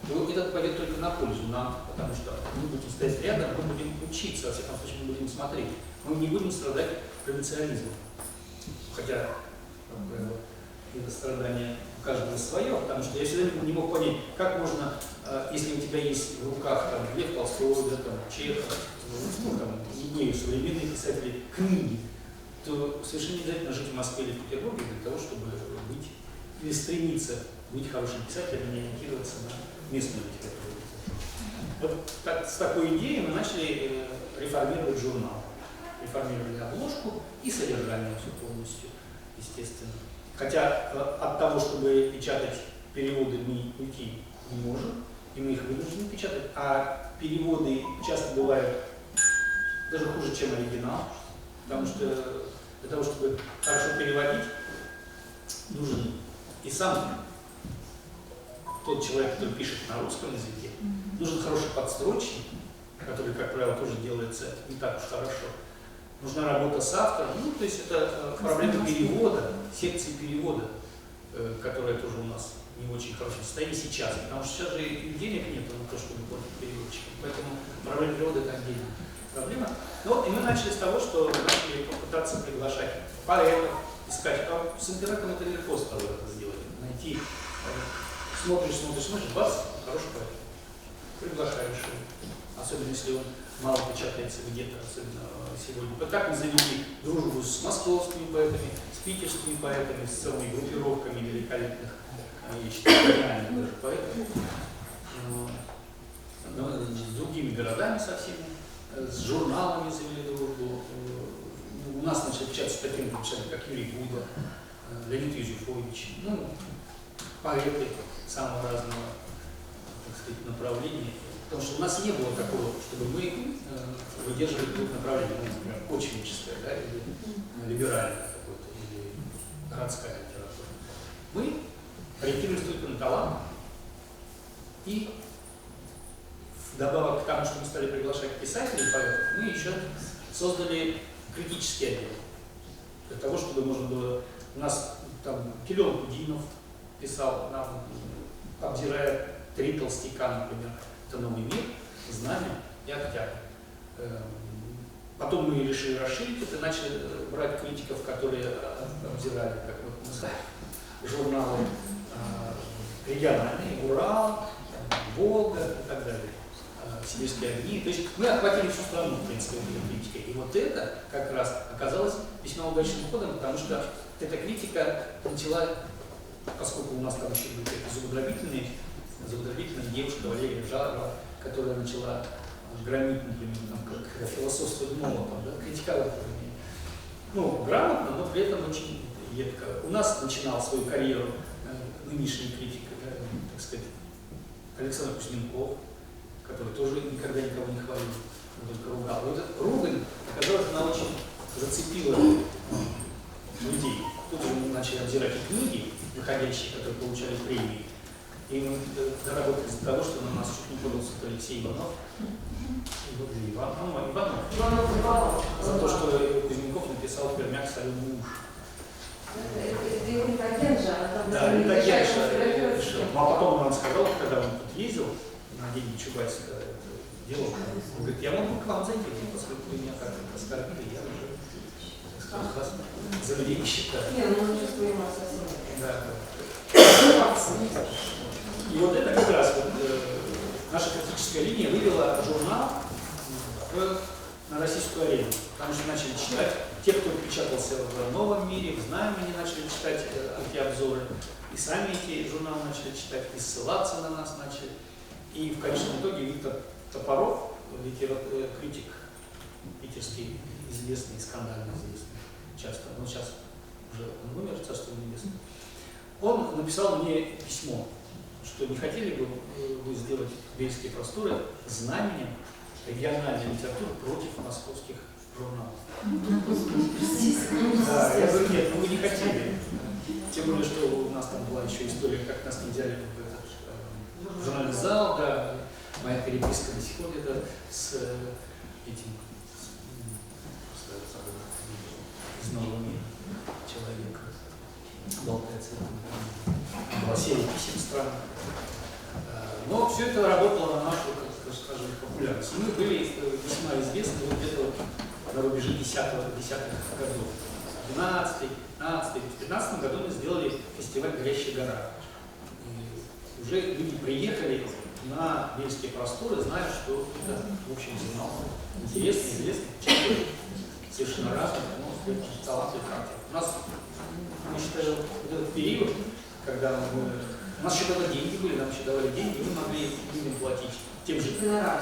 то это пойдет только на пользу нам, потому что мы будем стоять рядом, мы будем учиться, во всяком случае мы будем смотреть, мы не будем страдать провинциализмом. Хотя это страдание у каждого свое, потому что я всегда не мог понять, как можно, если у тебя есть в руках там, Лев Толстой, да, там, Чехов, ну, там, любые современные писатели, книги, то совершенно не обязательно жить в Москве или в Петербурге для того, чтобы быть или стремиться быть хорошим писателем, а не ориентироваться на местную литературу. Вот так, с такой идеей мы начали реформировать журнал. Реформировали обложку и содержание все полностью, естественно. Хотя от того, чтобы печатать переводы, мы уйти не можем, и мы их вынуждены печатать, а переводы часто бывают даже хуже, чем оригинал, потому что для того, чтобы хорошо переводить, нужен и сам тот человек, который пишет на русском языке, нужен хороший подстрочник, который, как правило, тоже делается не так уж хорошо. Нужна работа с автором, ну, то есть это проблема перевода, секции перевода, которая тоже у нас не в очень хорошем состоянии сейчас, потому что сейчас же и денег нет на то, чтобы платить переводчикам, поэтому проблема перевода это отдельная проблема. Ну, и мы начали с того, что начали попытаться приглашать поэтов, искать. А с интернетом это легко стало это сделать, найти, смотришь, бац, хороший поэт, приглашаешь его, особенно если он мало печатается где-то, особенно сегодня. Вот так мы завели дружбу с московскими поэтами, с питерскими поэтами, с целыми группировками великолепных, я считаю, гениальных даже поэтов, с другими городами со всеми, с журналами завели дружбу. У нас начали печататься такие писатели, как Юрий Гуда, Леонид Юзефович, ну, поэты самого разного, так сказать, направления. Потому что у нас не было такого, чтобы мы выдерживали двух направлений, ну, например, ученическое, да, или либеральное какое-то, или городская литература. Мы ориентировались только на талант, и вдобавок к тому, что мы стали приглашать писателей и поэтов, мы еще создали критический отдел. Для того, чтобы можно было... У нас там Кирилл Кудинов писал, нам, обдирая 3 толстяка, например, это «Новый мир», «Знамя» и «Октябрь». Потом мы решили расширить это, начали брать критиков, которые обдирали, как вот мы знаем, журналы региональные, «Урал», «Волга» и так далее, «Сибирские огни». То есть мы охватили всю страну, в принципе, этой критикой. И вот это как раз оказалось весьма удачным ходом, потому что эта критика начала, поскольку у нас там еще были какие-то зубодробительная девушка Валерия Жарова, которая начала громить, например, там, как философство Молотова, да, критиковать, ну, грамотно, но при этом очень едко. У нас начинал свою карьеру нынешний критик, так сказать, Александр Кузьменков, который тоже никогда никого не хвалил, только ругал. Вот эта ругань, оказалось, она очень зацепила людей. Тут же мы начали обзирать и книги, выходящие, которые получали премии. И мы доработались до того, что на нас чуть не подался Алексей Иванов. Иванов. За то, что Кузьминков написал «Пермяк соленый муж». Это его не агент же, а там... Да, это агентша решил. Ну а потом он нам сказал, когда он тут ездил, на день Чубайса делал, он говорит, я могу к вам зайти, поскольку вы меня как-то оскорбили, я уже, так сказать, вас за людей не считаю. Нет, ну он чувствует его совсем. Да. И вот это как раз вот, наша критическая линия вывела журнал на российскую арену. Потому что начали читать, те, кто печатался в «Новом мире», в «Знамени», начали читать антиобзоры, и сами эти журналы начали читать, и ссылаться на нас начали. И в конечном итоге Виктор Топоров, критик питерский, известный, скандально известный, часто, но сейчас уже он умер, царство небесное, он написал мне письмо, что не хотели бы вы сделать «Бельские просторы» знаменем региональной литературы против московских журналов. Да, я говорю, нет, вы не хотели. Тем более, что у нас там была еще история, как нас не взяли в этот журнальный зал, да, моя переписка до сих пор где-то с этим, из «Нового мира» человека болтается. Была серия писем странных. Но все это работало на нашу, как скажем, популярность. Мы были весьма известны вот где-то вот на рубеже 10-х годов. 12-й, 15-й. В 15 году мы сделали фестиваль «Горящая гора». И уже люди приехали на Бельские просторы, зная, что это, в общем, журнал интересный, известный, человек, совершенно разный, но талантливый характер. У нас, я считаю, вот этот период, когда у нас еще тогда деньги были, нам еще давали деньги, мы могли людям платить тем же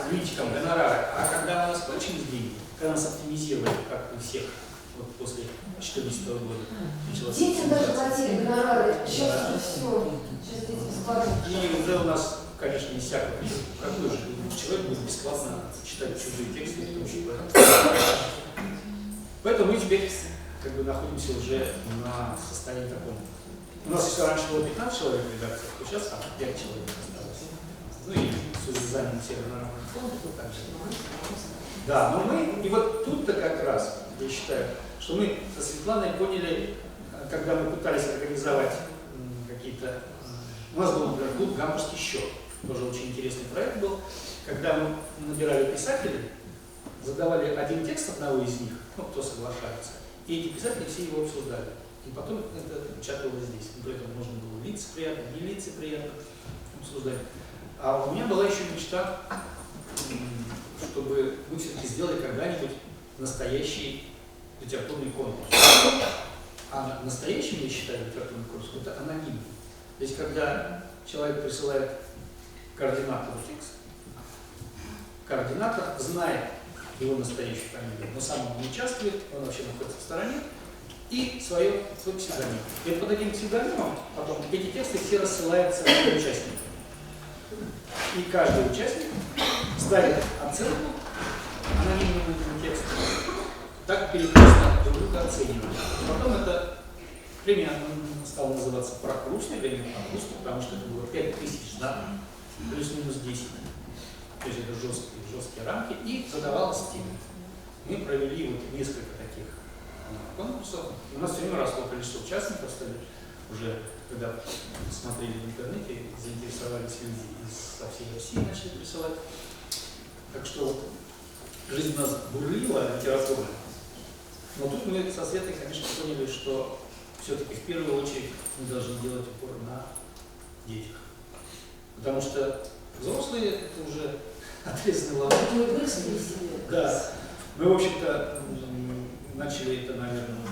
критикам гонорары. А когда у нас кончились деньги, когда нас оптимизировали, как у всех, вот после 2014 года, началась Детям даже платили гонорары, сейчас уже все, сейчас дети бесплатно. И уже у нас, конечно, не всякое. Какой же человек будет бесплатно читать чужие тексты, в том числе. Поэтому мы теперь как бы находимся уже на состоянии таком. У нас если раньше было 15 человек в редакции, то сейчас 5 человек осталось. Ну и с урезанием всех гонорарных фондов, то так же. Да, но мы, и вот тут-то как раз, я считаю, что мы со Светланой поняли, когда мы пытались организовать какие-то... У нас был, например, клуб «Гамбургский счет». Тоже очень интересный проект был. Когда мы набирали писателей, задавали один текст одного из них, ну, кто соглашается, и эти писатели все его обсуждали. И потом это печаталось здесь. И поэтому можно было лица приятно, не лица приятно обсуждать. А у меня была еще мечта, чтобы мы все-таки сделали когда-нибудь настоящий литературный конкурс. А настоящим, я считаю, литературный конкурс – это анонимный. То есть, когда человек присылает координатору текст, координатор знает его настоящую фамилию, но сам он не участвует, он вообще находится в стороне, и свой псевдоним. И под этим псевдонимом потом эти тексты все рассылаются участникам. И каждый участник ставит оценку анонимному тексту, так перекрестно друг друга оценивают. Потом это премия стала называться «Прокрустная», премия «Прокрустная», потому что это было 5000 знаков, плюс-минус 10. То есть это жесткие рамки, и задавалась тема. Мы провели вот несколько таких конкурсов. У нас все время росло количество участников, стали уже, когда смотрели в интернете, заинтересовались люди со всей России, начали присылать. Так что вот, жизнь у нас бурлила литературно. Но тут мы со Светой, конечно, поняли, что все-таки в первую очередь мы должны делать упор на детях. Потому что взрослые это уже отрезанный лавок. Да. Мы, в общем-то, начали это, наверное,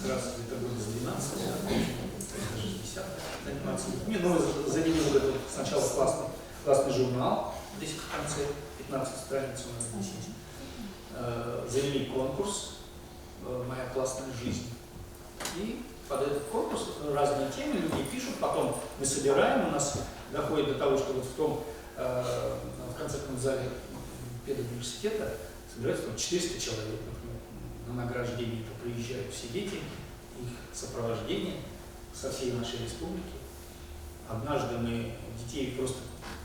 как раз где-то года с 12-го, даже с 10-го заниматься. Ну, мы завели вот этот сначала классный журнал, здесь в конце 15 страниц у нас здесь есть. Завели конкурс «Моя классная жизнь». И под этот конкурс разные темы люди пишут, потом мы собираем, у нас доходит до того, что вот в том, в концертном зале педуниверситета собирается 400 человек, например, на награждение, то приезжают все дети, их сопровождение со всей нашей республики. однажды мы детей просто,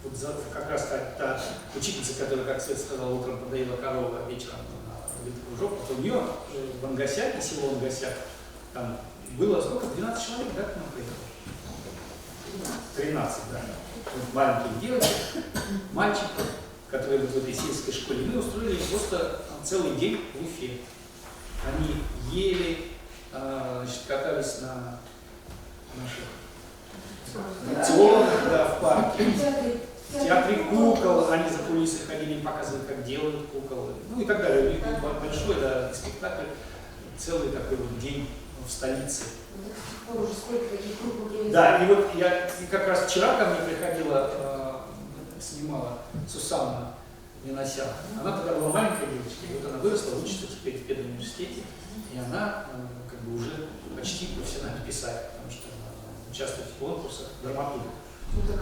вот как раз та учительница, которая, как Свет сказала, утром подоила корову, а вечером кружок, вот у нее в Ангасяке, село Ангасяк, там было сколько? 12 человек, да, к нам приехало? 13, да. Вот маленьких девочек, мальчиков, которые вот в этой сельской школе. Мы устроили просто целый день в Уфе. Они ели, значит, катались на наших теорах, да, в парке. В театре кукол, они за кулисы ходили, им показывали, как делают кукол, ну и так далее. У них был большой, да, спектакль, целый такой вот день в столице. Уже сколько таких групп. Да, и вот я как раз вчера ко мне приходила, снимала Сусанна Миносян. Она тогда была маленькой девочкой, и вот она выросла, учится теперь в педуниверситете, и она как бы уже почти профессиональный писатель, потому что она участвует в конкурсах драматург. Ну так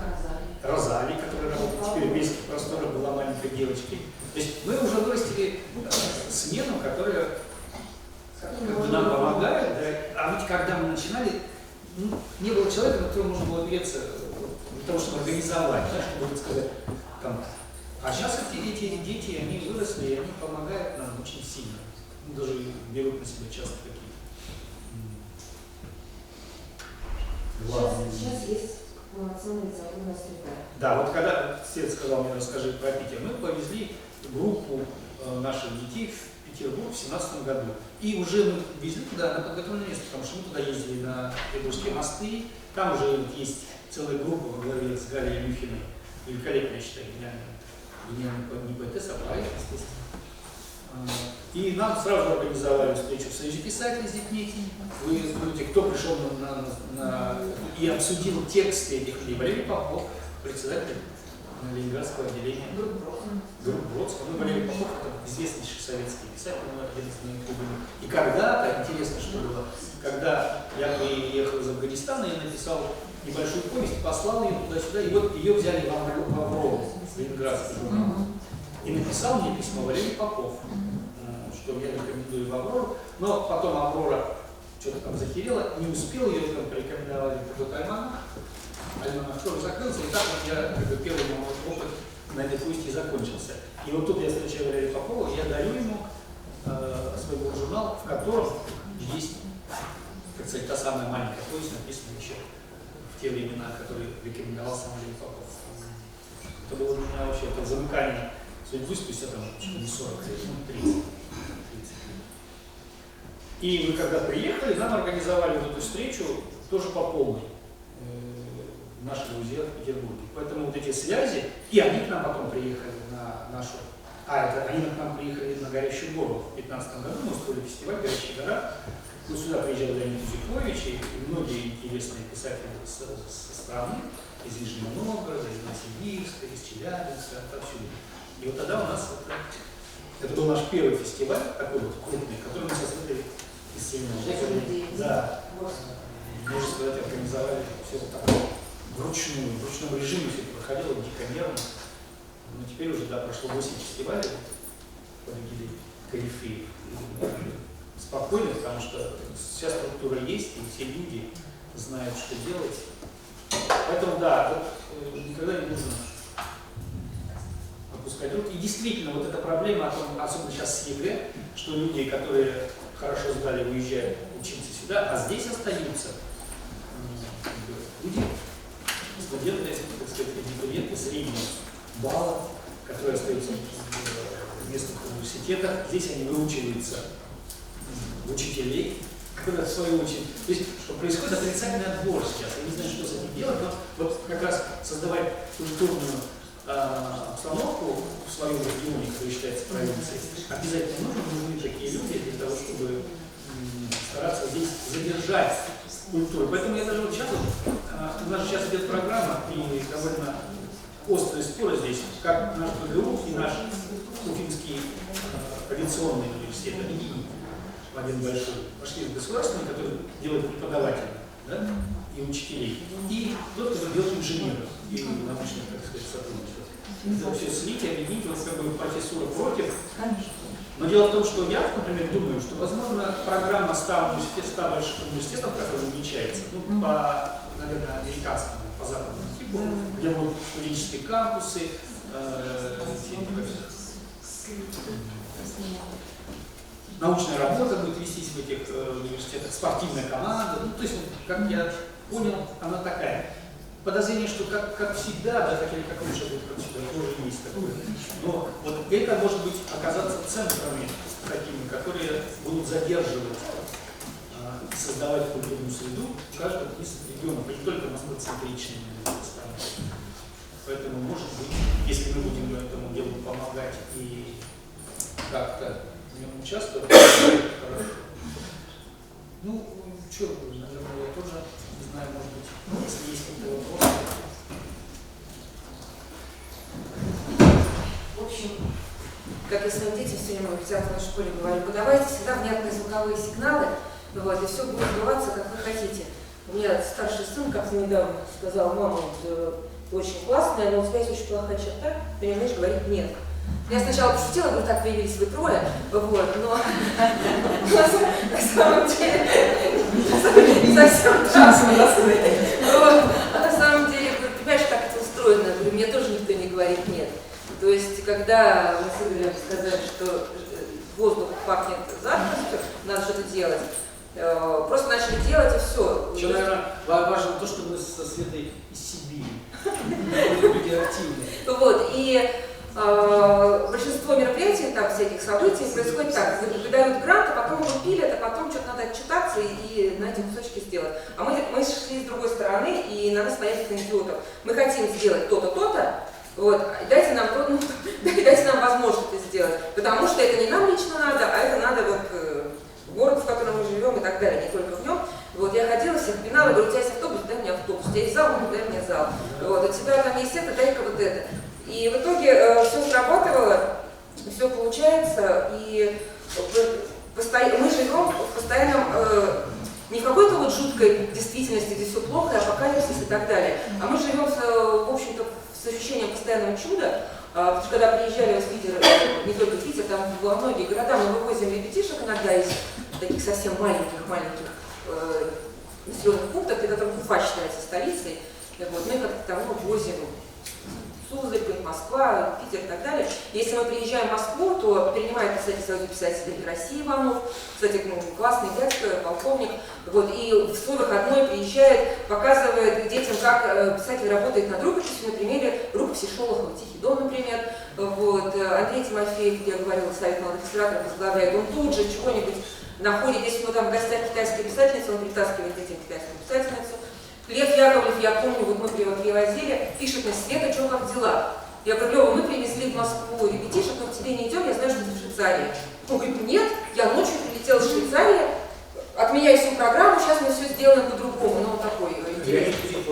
Розали, которая работает теперь в Бельских просторах, была маленькой девочкой. То есть мы уже вырастили смену, которая нам помогает. Да. А ведь когда мы начинали, ну, не было человека, на которого можно было опереться для того, чтобы организовать, да, чтобы сказать, там. А сейчас эти дети, они выросли, и они помогают нам очень сильно. Ну, даже берут на себя часто какие-то. Сейчас есть полноценный заводной среда. Да, вот когда Свет сказал мне, расскажи про Питер, мы повезли группу наших детей в Петербург в 2017 году. И уже мы везли туда на подготовленное место, потому что мы туда ездили на Петербургские мосты. Там уже есть целая группа во главе с Галией Люхиной. Великолепная, я считаю, гениальная не поэтесса, а поэт, естественно. И нам сразу организовали встречу в Союзе писателей с детьми. Вы будете, кто пришел и обсудил тексты этих людей. Валерий Попов, председатель Ленинградского отделения групп Бродского. Ну, Валерий Попов — это известнейший советский писатель, единственный клубный. И когда-то, интересно, что было, когда я приехал из Афганистана, я написал небольшую повесть, послал ее туда-сюда, и вот ее взяли в Аврору, в Ленинградский журнал. И написал мне письмо Валерий Попов, что я рекомендую в Аврору, но потом Аврора что-то там захерела, не успел, ее там порекомендовали какой-то альманах тоже закрылся, и так вот я как бы первый мой опыт на этой повести закончился. И вот тут я встречаю Валерия Попова, я дарю ему свой журнал, в котором есть, как сказать, та самая маленькая повесть, написанная еще в те времена, которые рекомендовал сам Валерий Попов. Это было для меня вообще это замыкание судьбы спустя там не 40 лет, ну 30. И мы когда приехали, нам организовали вот эту встречу тоже по полной. Наши друзья в Петербурге. Поэтому вот эти связи, и они к нам потом приехали на нашу, они к нам приехали на Горящую гору в 2015 году, мы устроили фестиваль «Горящая гора». Мы сюда приезжал Леонид Юзефович и многие интересные писатели со страны, из Нижнего Новгорода, из Новосибирска, из Челябинска, отовсюду. И вот тогда у нас это был наш первый фестиваль, такой вот крупный, который мы сейчас выиграли из Семена. Да, можно сказать, организовали все вот так. В ручном режиме все это проходило, дико нервно. Но теперь уже, да, прошло 8 фестивалей под эгидой корифеев. Спокойно, потому что вся структура есть, и все люди знают, что делать. Поэтому, да, вот, никогда не нужно опускать руки. И действительно, вот эта проблема, особенно сейчас с ЕГЭ, что люди, которые хорошо сдали, уезжают учиться сюда, а здесь остаются люди, студенты, так сказать, абитуриенты среднего балла, которые остаются в местных университетах. Здесь они выучиваются учителей, которые в свою очередь. То есть, что происходит отрицательный отбор сейчас. Я не знаю, что с этим делать, но вот как раз создавать культурную обстановку в своем регионе, который считается провинцией, обязательно нужны такие люди для того, чтобы стараться здесь задержать культуру. Поэтому я даже вот сейчас, у нас сейчас идет программа, и довольно острые споры здесь, как наш ПГУ и наш Уфимский авиационный университет, они один большой, пошли в государственный, который делает преподавателей, да, и учителей, и тот, который делает инженеров и научных, так сказать, сотрудников. Это все слить, объединить, вот как бы профессура против. Но дело в том, что я, например, думаю, что, возможно, программа 100 больших университетов, которая намечается, ну, по, наверное, американскому по западному типу, где будут студенческие кампусы, научная работа будет вестись в этих университетах, спортивная команда. Ну, то есть, как я понял, она такая. Подозрение, что как всегда, да, как лучше будет, как всегда, тоже есть такое. Но вот это может быть оказаться центрами такими, которые будут задерживать, создавать культурную среду в каждом из регионов, и не только москвоцентричными странами. Поэтому, может быть, если мы будем этому делу помогать и как-то в нем участвовать, хорошо. Ну, что, наверное, я тоже не знаю, может быть, если есть какие-то вопросы. В общем, как я своим детям все время в театрной школе говорю, подавайте всегда внятные звуковые сигналы, вот, и все будет сбываться, как вы хотите. У меня старший сын как-то недавно сказал: мама, ты очень классная, но у тебя есть очень плохая черта, ты не умеешь говорить «нет». Я сначала пошутила, говорю, так появились вы трое, вот, но на самом деле совсем так. А на самом деле, понимаешь, как это устроено, говорю, мне тоже никто не говорит «нет». То есть, когда мы с Игорем сказали, что воздух пахнет затхлостью, надо что-то делать, просто начали делать и все. Еще, наверное, важно то, что мы со Светой из Сибири. Люди активные. Вот, и большинство мероприятий, там, всяких событий происходит так: выдают грант, а потом его пилят, а потом что-то надо отчитаться и на эти кусочки сделать. А мы шли с другой стороны, и на нас наехали на идиотов. Мы хотим сделать то-то, то-то, вот, дайте нам возможность это сделать, потому что это не нам лично надо, а это надо вот город, в котором мы живем и так далее, не только в нем. Вот, я ходила, всех пинала, говорю, у тебя есть автобус, дай мне автобус, у тебя есть зал, дай мне зал. Вот, у тебя там есть это, дай-ка вот это. И в итоге все срабатывало, все получается, и мы живем в постоянном, не в какой-то вот жуткой действительности, где все плохо, апокалипсис и так далее, а мы живем, в общем-то, с ощущением постоянного чуда. Потому что когда приезжали в Питер, не только в Питер, там во многие города, мы вывозим ребятишек иногда из таких совсем маленьких населенных пунктов, где там Уфа считается столицей. Вот, мы как-то там возим Суздаль, Москва, Питер и так далее. Если мы приезжаем в Москву, то принимает писатель России Иванов, кстати, классный дядька, полковник, вот, и в свой выходной приезжает, показывает детям, как писатель работает над рукописью, на примере рукописи Шолохова «Тихий дом», например. Вот, Андрей Тимофеев, где я говорила, Совет молодых литераторов возглавляет, он тут же чего-нибудь находит, если мы там в гостях китайская писательница, он притаскивает детям китайскую писательницу. Лев Яковлев, я помню, вот мы привозили, пишет мне: Света, что, как дела? Я говорю: Лева, мы привезли в Москву ребятишек, но к тебе не идем, я знаю, что ты в Швейцарии. Он говорит: нет, я ночью прилетела из Швейцарии, отменяю всю программу, сейчас мы все сделаем по-другому. Ну, он такой интересный.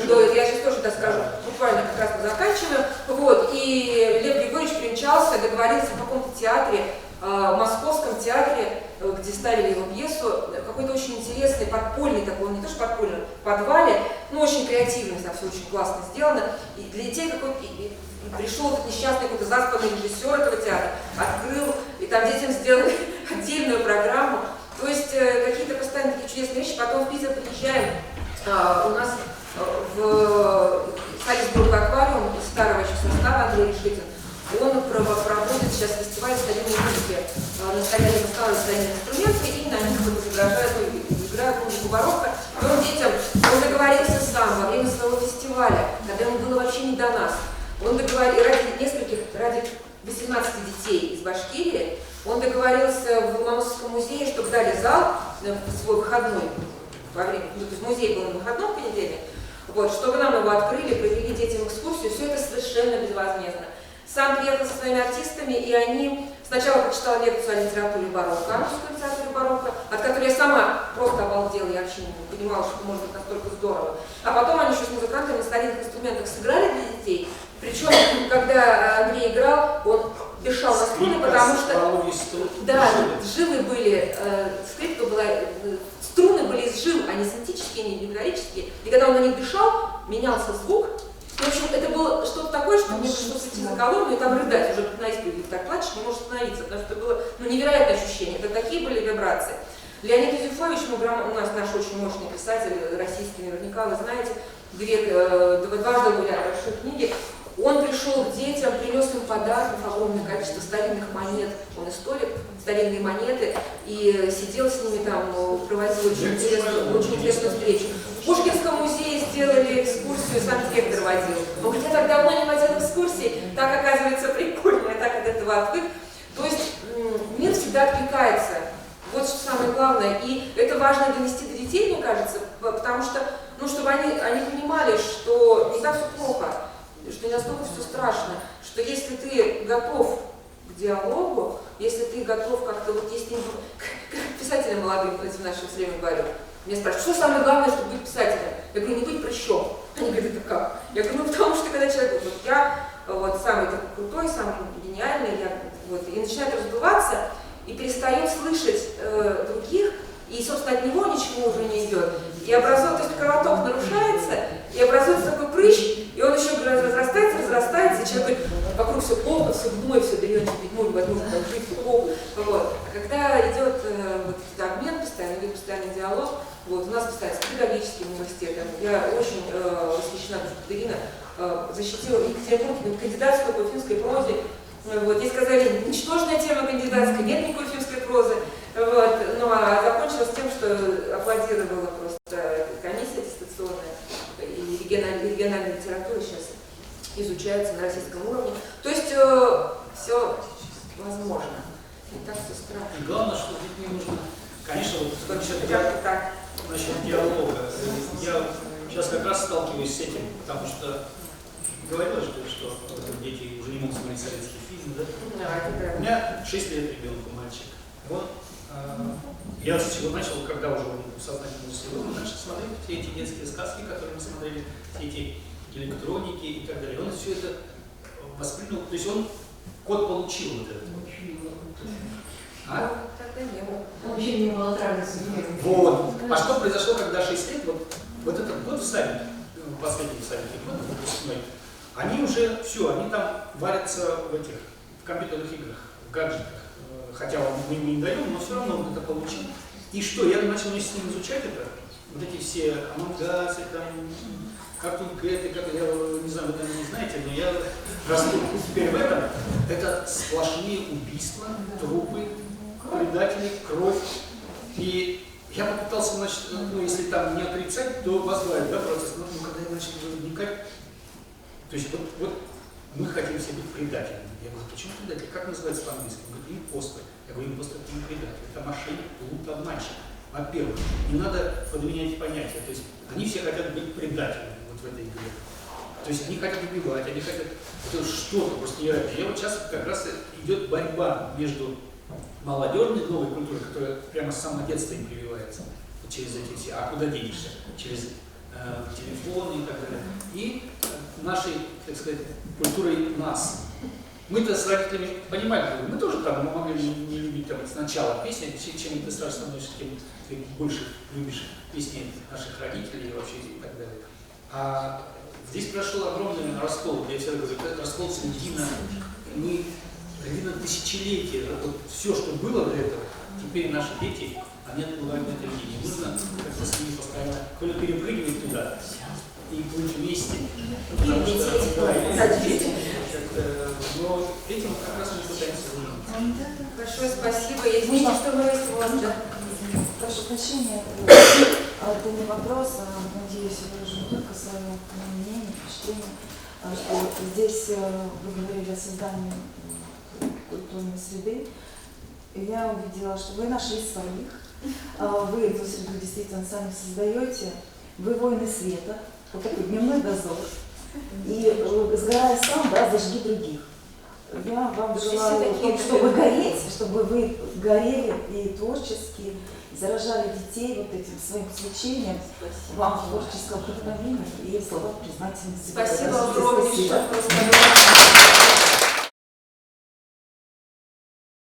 Да, я сейчас тоже расскажу, буквально как раз мы заканчиваем. Вот, и Лев Григорьевич примчался, договорился в каком-то театре, московском театре, где ставили его пьесу, какой-то очень интересный, подпольный такой, он не то что подпольный, в подвале, ну очень креативно, там все очень классно сделано. И для детей пришел этот несчастный какой-то заспанный режиссер этого театра, открыл, и там детям сделали отдельную программу. То есть какие-то постоянно такие чудесные вещи. Потом в Питер приезжаем, у нас в Салисбург аквариум из старого еще состава Андрей Решетин. Он проводит сейчас фестиваль старинной музыки на стоянии поставлены старинные инструменты, и на них вот изображают, играют музыку барокко. И он детям, он договорился сам во время своего фестиваля, когда ему было вообще не до нас. Он договорился ради 18 детей из Башкирии, он договорился в Ломоносовском музее, чтобы дали зал в свой выходной, во время, то есть музей был на выходном понедельник, вот, чтобы нам его открыли, провели детям экскурсию, все это совершенно безвозмездно. Сам приехал со своими артистами, и они сначала прочитала лекцию о литературе барокко, о русской литературе барокко, от которой я сама просто обалдела, я вообще не понимала, что это может быть настолько здорово. А потом они еще с музыкантами на старинных инструментах сыграли для детей. Причем, когда Андрей играл, он дышал на струны, потому что жилы были, скрипка была, струны были из жил, они синтетические, не металлические. И когда он на них дышал, менялся звук. В общем, это было что-то такое, что мне пришлось идти за колонну и там рыдать, уже на исповеди так плачешь, не можешь остановиться, потому что это было невероятное ощущение, это такие были вибрации. Леонид Юзефович, у нас наш очень мощный писатель, российский, наверняка вы знаете, дважды лауреат большой книги, он пришел к детям, принес им подарков огромное количество старинных монет, он историк, старинные монеты, и сидел с ними там, проводил очень интересную встречу. В Пушкинском музее сделали экскурсию, сам директор водил. Он говорит, я так давно не водил экскурсии, так оказывается прикольно, я так от этого отвык. То есть мир всегда отвлекается. Вот что самое главное. И это важно донести до детей, мне кажется, потому что, ну, чтобы они понимали, что не так все плохо, что не настолько все страшно, что если ты готов к диалогу, если ты готов как-то, вот если как писателям молодым в наше время говорю, меня спрашивают, что самое главное, чтобы быть писателем? Я говорю, не быть прыщом. Они говорят, это как? Я говорю, ну потому что когда человек, вот я вот самый такой крутой, самый гениальный, я, вот, и начинает раздуваться, и перестает слышать других, и, собственно, от него ничего уже не идет. И образуется, то есть кровоток нарушается, и образуется такой прыщ, и он еще разрастается, и человек говорит, вокруг все плохо, все гной, все дрянь, не возможно там жить, все плохо. Вот. А когда идет вот, обмен постоянный, идет постоянный диалог, вот, у нас, кстати, педагогический университет, я очень восхищена, потому что Ирина защитила в Екатеринбурге кандидатскую по финской прозе. Вот, ей сказали, ничтожная тема кандидатская, нет никакой финской прозы. Вот, ну а закончилось тем, что аплодировала просто комиссия аттестационная, и региональная литература сейчас изучается на российском уровне. То есть все возможно. Не так все страшно. И главное, что с детьми нужно, конечно, вот насчет диалога. Я сейчас как раз сталкиваюсь с этим, потому что говорила, что дети уже не могут смотреть советские фильмы, да? У меня 6 лет ребенку, мальчик. Вот, я с чего начал, когда уже он сознательно усвоил, мы начали смотреть все эти детские сказки, которые мы смотрели, все эти электроники и так далее. Он все это воспринял, то есть он код получил вот этот. А? Он вообще не малотравный. Вот. А что произошло, когда 6 лет, вот этот год в садике, последний садик, выпускной, они уже все, они там варятся в компьютерных играх, в гаджетах. Хотя мы ему не даем, но все равно он это получил. И что, я начал вместе с ним изучать это, вот эти все амунгасы, там, Cartoon Cat, я не знаю, вы там не знаете, но я расту теперь в этом. Это сплошные убийства, трупы, предатели, кровь. И я попытался, значит, ну, если там не отрицать, то возглавить, да, процесс. Но когда я начал вникать, то есть вот мы хотим все быть предателями. Я говорю, почему предатель? Как называется по-английски? Он говорит, импостер. Я говорю, импостер это не предатель, это мошенник, плут, обманщик. Во-первых, не надо подменять понятия. То есть они все хотят быть предателями вот в этой игре. То есть они хотят убивать, они хотят что-то просто нереальное. Я вот сейчас как раз идет борьба между молодежной новой культурой, которая прямо с самого детства им прививается, вот через эти все, а куда денешься? Через телефоны и так далее. И нашей, так сказать, культурой нас. Мы-то с родителями понимали, мы тоже там мы могли не любить там сначала песни, чем ты старше становишься, тем ты больше любишь песни наших родителей и вообще и так далее. А здесь прошел огромный раскол, я всегда говорю, это раскол среди тысячелетия, вот все, что было до этого, теперь наши дети, они отплывают на этой линии. Нужно как-то с ними постоянно перепрыгивать туда и плыть вместе. Потому что но этим как раз мы пытаемся заниматься. Большое спасибо. Я извините, что мы есть у вас. Прошу прощения, это не вопрос, а надеюсь, я выражу не только свое мнение, впечатление, что здесь вы говорили о создании культурной среды. И я увидела, что вы нашли своих, вы эту среду действительно сами создаете, вы воины света, вот такой дневной дозор, и сгорая сам, да, зажги других. Я вам желаю, чтобы гореть, чтобы вы горели и творчески, заражали детей вот этим своим свечением, вам творческого вдохновения и слова признательности. Спасибо огромное.